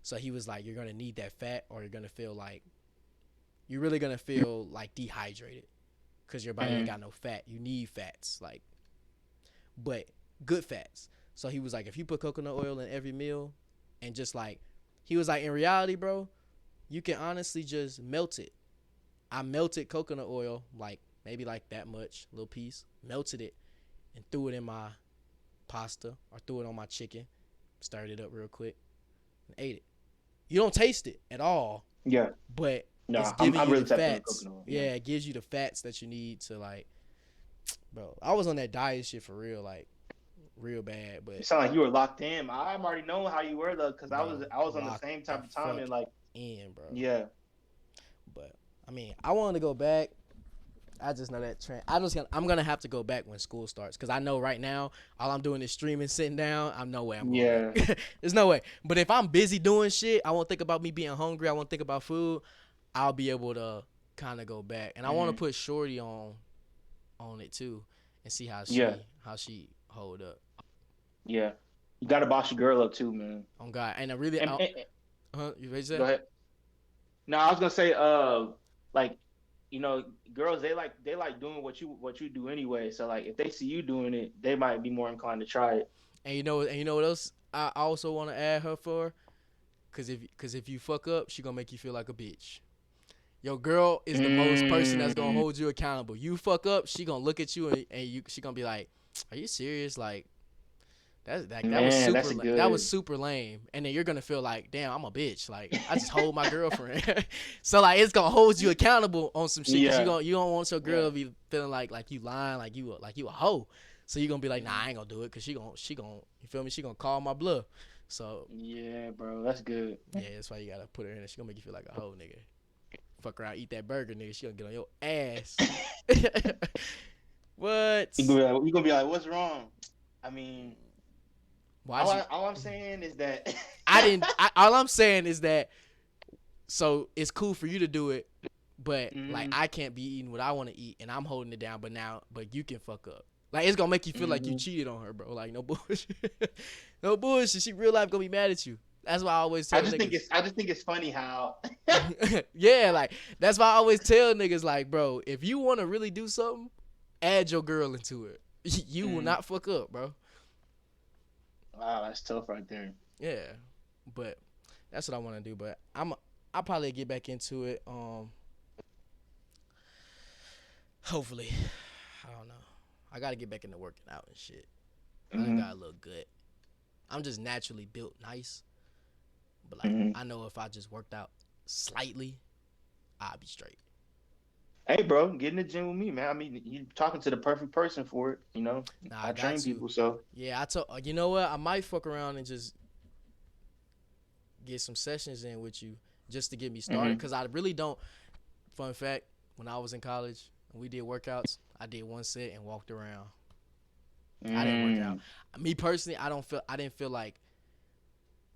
So he was like, you're gonna need that fat, or you're really gonna feel like dehydrated, because your body ain't got no fat. You need fats, like, but good fats. So he was like, if you put coconut oil in every meal, and just like, he was like, in reality, bro, you can honestly just melt it. I melted coconut oil, like maybe like that much, little piece, melted it, and threw it in my pasta, or threw it on my chicken, stirred it up real quick, and ate it. You don't taste it at all. Yeah. But no, it's giving I'm you really the fats. Yeah, it gives you the fats that you need to, like, bro. I was on that diet shit for real, like, real bad. But it sounded like you were locked in. I'm already knowing how you were, though, because I was on the same type of time, and like, bro. Yeah. But I mean, I wanted to go back. I just know that trend. I'm gonna have to go back when school starts, because I know right now all I'm doing is streaming, sitting down. I'm no way I'm going back. There's no way. But if I'm busy doing shit, I won't think about me being hungry. I won't think about food. I'll be able to kind of go back, and I want to Mm-hmm. put Shorty on it too, and see Yeah, how she hold up yeah. You gotta boss your girl up too, man. on God. And I really, And you ready to say? go ahead. No, I was gonna say, like, girls they like doing what you do anyway. So like, if they see you doing it, they might be more inclined to try it. And you know what else I also want to add her for? Cause if you fuck up, she gonna make you feel like a bitch. Your girl is the most person that's gonna Mm, hold you accountable. You fuck up, she gonna look at you and she gonna be like, "Are you serious?" Like man, that's a that was good. super lame. And then you're gonna feel like, "Damn, I'm a bitch." Like I just hold my girlfriend. So like it's gonna hold you accountable on some shit because Yeah, you don't want your girl yeah. to be feeling like you lying, like you a hoe. So you gonna be like, "Nah, Mhm. I ain't gonna do it," because she gonna you feel me? She gonna call my bluff. So Yeah, bro, that's good. yeah, that's why you gotta put her in. She gonna make you feel like a hoe, nigga. Fuck around, eat that burger, nigga. She gonna get on your ass. What? You gonna be like, what's wrong? I mean, Why'd you? all I'm saying is that. I didn't. All I'm saying is that so it's cool for you to do it, but like Hmm. I can't be eating what I want to eat, and I'm holding it down. But you can fuck up. Like it's gonna make you feel like you Hmm. cheated on her, bro. Like no bullshit, no bullshit. She real life gonna be mad at you. That's why I always tell niggas. I just think it's funny how. Yeah, like that's why I always tell niggas like, bro, if you want to really do something, add your girl into it. You will Mhm. not fuck up, bro. Wow, that's tough right there. Yeah, but that's what I want to do. But I'll probably get back into it. Hopefully, I don't know. I gotta get back into working out and shit. I done got Hmm. a little good. I'm just naturally built nice, but like Hmm. I know if I just worked out slightly, I'll be straight. Hey, bro, get in the gym with me, man. I mean, you're talking to the perfect person for it. Nah, I I got train to. people, so. Yeah, I told you know what? I might fuck around and just get some sessions in with you just to get me started. Hmm. Cause I really don't. Fun fact: when I was in college and we did workouts, I did one set and walked around. I didn't work out. Mm. Me personally, I didn't feel like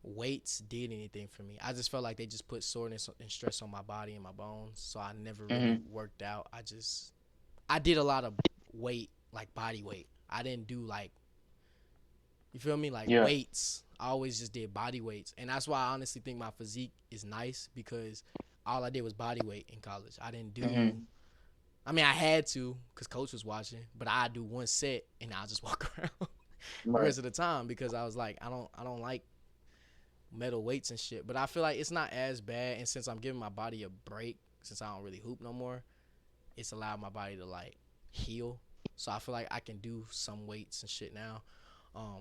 weights did anything for me. I just felt like they just put soreness and stress on my body and my bones. So I never really Hmm. worked out. I did a lot of weight, like body weight. I didn't do like, you feel me, like Yeah. weights. I always just did body weights, and that's why I honestly think my physique is nice because all I did was body weight in college. I didn't do. Hmm. I mean, I had to because coach was watching, but I do one set and I'll just walk around the Right. rest of the time because I was like, I don't like metal weights and shit. But I feel like it's not as bad, and since I'm giving my body a break, since I don't really hoop no more, it's allowed my body to like heal. So I feel like I can do some weights and shit now.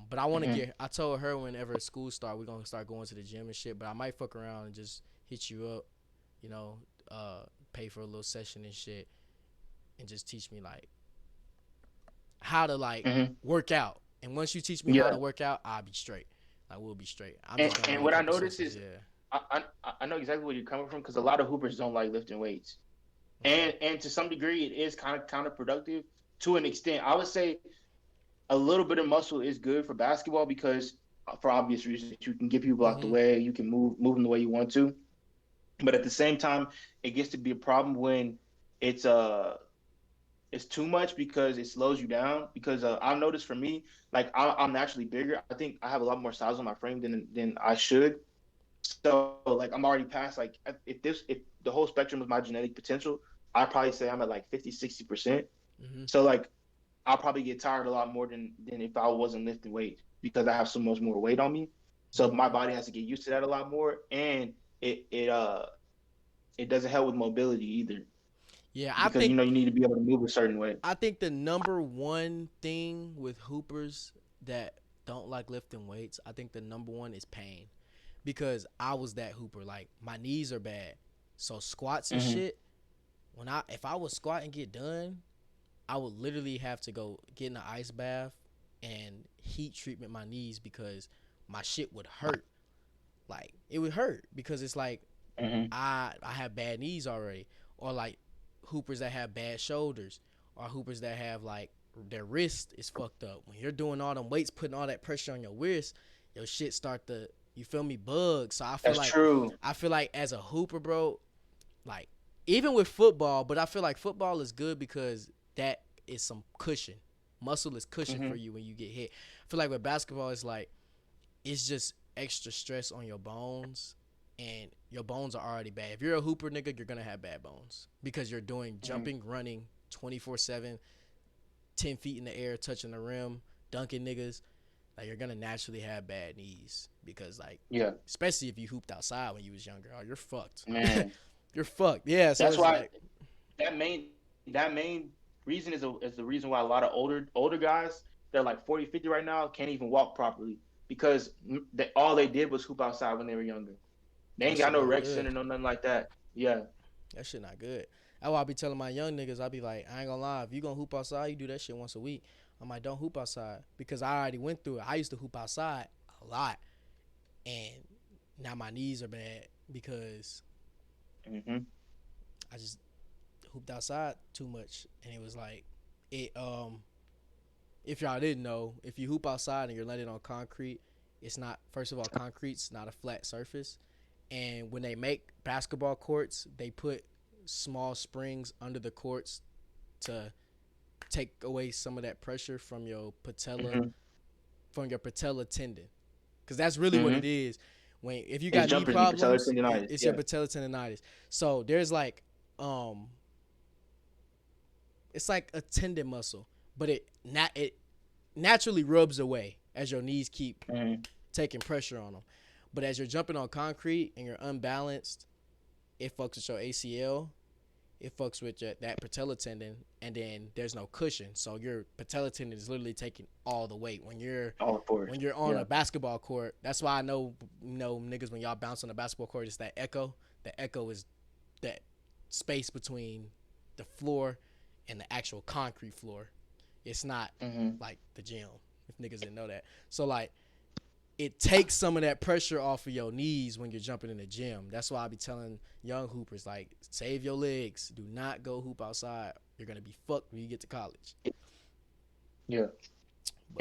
But I want to Hmm. get. I told her whenever school start, we're gonna start going to the gym and shit. But I might fuck around and just hit you up, you know, uh, pay for a little session and shit, and just teach me like how to like Hmm. work out. And once you teach me how to Yeah. work out, I'll be straight. Like we'll be straight. I'm just gonna And need a what I couple notice sessions. is, Yeah. I know exactly where you're coming from because a lot of hoopers don't like lifting weights, Okay. and to some degree, it is kind of counterproductive to an extent. I would say a little bit of muscle is good for basketball because, for obvious reasons, you can get people out the Mhm. way, you can move them the way you want to. But at the same time, it gets to be a problem when it's it's too much because it slows you down. Because I've noticed for me, like I'm naturally bigger. I think I have a lot more size on my frame than I should. So like I'm already past like if the whole spectrum of my genetic potential, I probably say I'm at like 50-60%. Mhm. So like I'll probably get tired a lot more than if I wasn't lifting weights because I have so much more weight on me. So my Mhm. body has to get used to that a lot more, and it it uh it doesn't help with mobility either Yeah, because you need to be able to move a certain way. I think the number one thing with hoopers that don't like lifting weights, I think the number one is pain. Because I was that hooper. Like my knees are bad. So squats and Hmm. shit, when I if I would squat and get done, I would literally have to go get in an ice bath and heat treatment my knees because my shit would hurt. Like it would hurt because it's like Hmm. I have bad knees already, or like hoopers that have bad shoulders, or hoopers that have like their wrist is fucked up. When you're doing all them weights, putting all that pressure on your wrist, your shit start to, you feel me, bug. So That's true. I feel like as a hooper, bro, like even with football, but I feel like football is good because that is some cushion. Muscle is cushion for you when you get hit. I feel like with basketball, it's like it's just extra stress on your bones, and your bones are already bad. If you're a hooper, nigga, you're gonna have bad bones because you're doing jumping, running, 24/7, 10 feet in the air, touching the rim, dunking niggas. Like you're gonna naturally have bad knees because like especially if you hooped outside when you was younger, oh you're fucked. Man, you're fucked. Yeah, so that's it's why like that main reason is the reason why a lot of older guys that are like 40, 50 right now can't even walk properly because all they did was hoop outside when they were younger. They ain't got no rec center, no nothing like that. Yeah, that shit not good. That's why I be telling my young niggas, I be like, I ain't gonna lie, if you gonna hoop outside, you do that shit once a week. I'm like, don't hoop outside because I already went through it. I used to hoop outside a lot, and now my knees are bad because I just hooped outside too much, and it was like it. If y'all didn't know, if you hoop outside and you're landing on concrete, it's not. First of all, concrete's not a flat surface, and when they make basketball courts, they put small springs under the courts to take away some of that pressure from your patella, from your patella tendon, because that's really what it is. When if you got knee problems, it's your patella tendonitis. So there's like, it's like a tendon muscle, but it naturally rubs away as your knees keep taking pressure on them. But as you're jumping on concrete and you're unbalanced, it fucks with your ACL. It fucks with that patella tendon, and then there's no cushion. So your patella tendon is literally taking all the weight when you're on a basketball court. That's why I know, niggas, when y'all bounce on a basketball court, it's that echo. The echo is that space between the floor and the actual concrete floor. It's not like the gym, if niggas didn't know that. So like, it takes some of that pressure off of your knees when you're jumping in the gym. That's why I be telling young hoopers, like, save your legs. Do not go hoop outside. You're going to be fucked when you get to college. Yeah.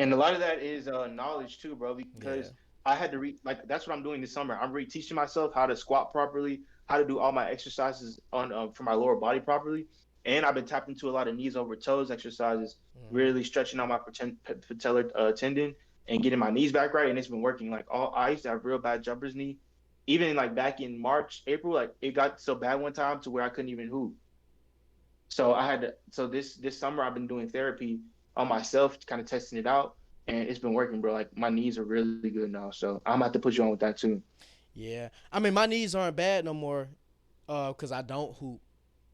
And a lot of that is knowledge too, bro, because I had to that's what I'm doing this summer. I'm teaching myself how to squat properly, how to do all my exercises on for my lower body properly. And I've been tapping into a lot of knees over toes exercises, really stretching out my patellar tendon and getting my knees back right, and it's been working. Like I used to have real bad jumper's knee, even like back in March, April. Like it got so bad one time to where I couldn't even hoop. So I had to. So this summer I've been doing therapy on myself, kind of testing it out, and it's been working, bro. Like my knees are really good now. So I'm gonna have to put you on with that too. Yeah, I mean my knees aren't bad no more, because I don't hoop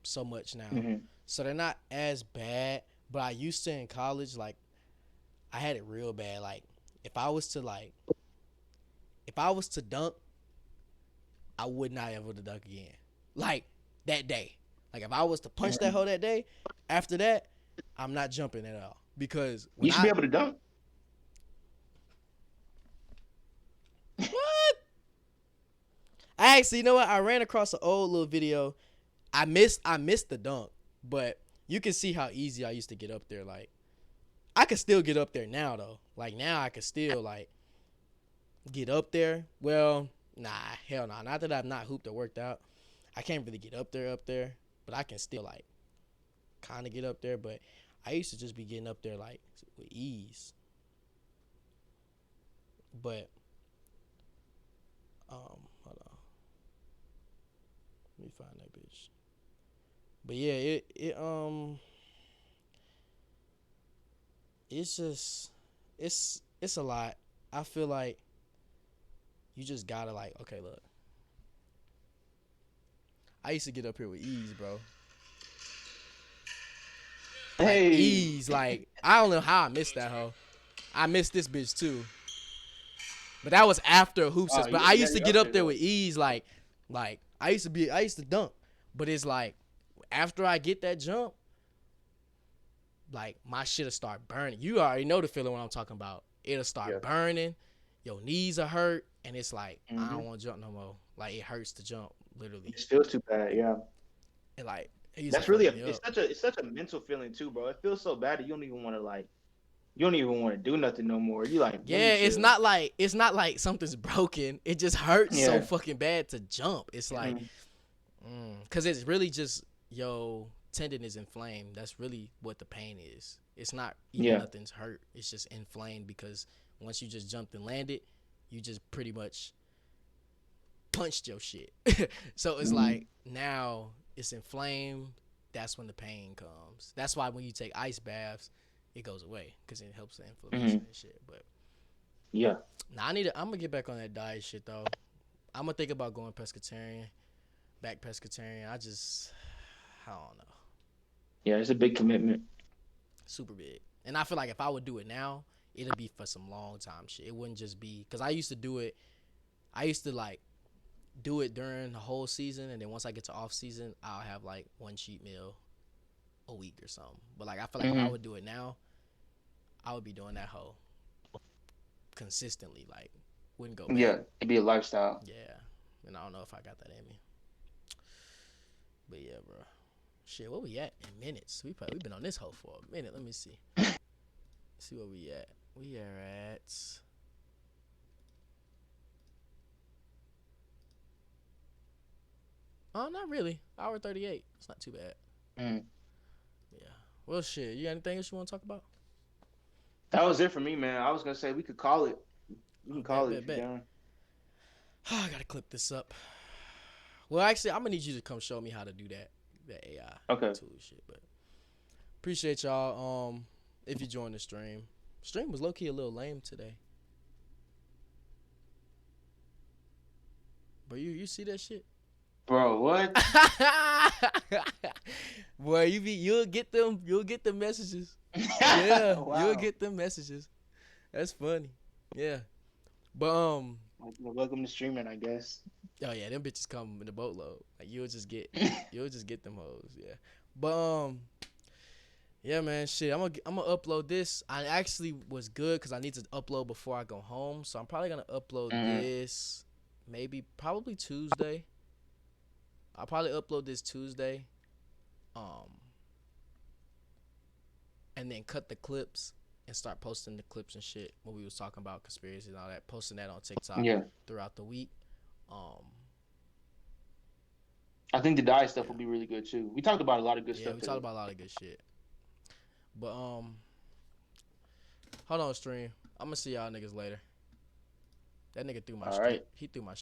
so much now, so they're not as bad. But I used to in college, like I had it real bad. Like if I was to dunk, I would not ever to dunk again. Like that day. Like if I was to punch that hole that day, after that, I'm not jumping at all. Because when you should be able to dunk. What? I actually, you know what? I ran across an old little video. I missed the dunk, but you can see how easy I used to get up there. Like I could still get up there now though. Like now I could still like get up there. Well, nah, hell nah. Not that I've not hooped or worked out. I can't really get up there, but I can still like kind of get up there. But I used to just be getting up there like with ease. But hold on, let me find that bitch. But yeah, it's just it's a lot. I feel like you just gotta like, okay, look. I used to get up here with ease, bro. Like ease, like I don't know how I missed that hoe. I missed this bitch too. But that was after hoops. But I used to get up there with ease, like I used to dunk. But it's like after I get that jump, like my shit'll start burning. You already know the feeling what I'm talking about. It'll start burning, your knees are hurt, and it's like I don't want to jump no more. Like it hurts to jump, literally. It feels too bad, yeah. And like that's really it's such a mental feeling too, bro. It feels so bad that you don't even want to do nothing no more. You like it's not like something's broken. It just hurts so fucking bad to jump. It's like Cause it's really just yo tendon is inflamed. That's really what the pain is. It's not even Yeah. nothing's hurt. It's just inflamed because once you just jumped and landed, you just pretty much punched your shit. So it's Mm-hmm. like now it's inflamed. That's when the pain comes. That's why when you take ice baths, it goes away because it helps the inflammation Mm-hmm. and shit. But Yeah. now I'm gonna get back on that diet shit though. I'm gonna think about going pescatarian, back pescatarian. I don't know, Yeah. It's a big commitment. super big. And I feel like if I would do it now, it'll be for some long time shit. It wouldn't just be because I used to do it. I used to like do it during the whole season, and then once I get to off season, I'll have like one cheat meal a week or something. But like I feel like if I Mm-hmm. would do it now, I would be doing that whole consistently. Like wouldn't go back. Yeah. It'd be a lifestyle. Yeah, and I don't know if I got that in me. But yeah, bro. Shit, where we at in minutes? We been on this hoe for a minute. Let me see. See where we at. We are at. Oh, not really. Hour 38. It's not too bad. Mm. Yeah. Well, shit. You got anything else you want to talk about? That was it for me, man. I was gonna say we could call it. We Oh, can call bet, it bet, if you're bet. down. I gotta clip this up. Well, actually, I'm gonna need you to come show me how to do that AI Okay. tool shit. But appreciate y'all. If you joined the stream, stream was low key a little lame today. But you see that shit? Bro, what? Boy, you'll get the messages. Yeah, you'll Wow. get them messages. That's funny. Yeah. But Welcome to streaming, I guess. oh yeah, them bitches come in the boatload. Like you'll just get them hoes. Yeah. But yeah, man, shit. I'm gonna upload this. I actually was good because I need to upload before I go home, so I'm probably gonna upload Mm-hmm. this probably Tuesday. I'll probably upload this Tuesday. Um, and then cut the clips and start posting the clips and shit when we was talking about conspiracy and all that, posting that on TikTok Yeah. throughout the week. Um, I think the dye stuff yeah, will be really good too. We talked about a lot of good yeah, stuff we talked today. about a lot of good shit. But hold on, stream. I'm gonna see y'all niggas later. That nigga threw my All right. he threw my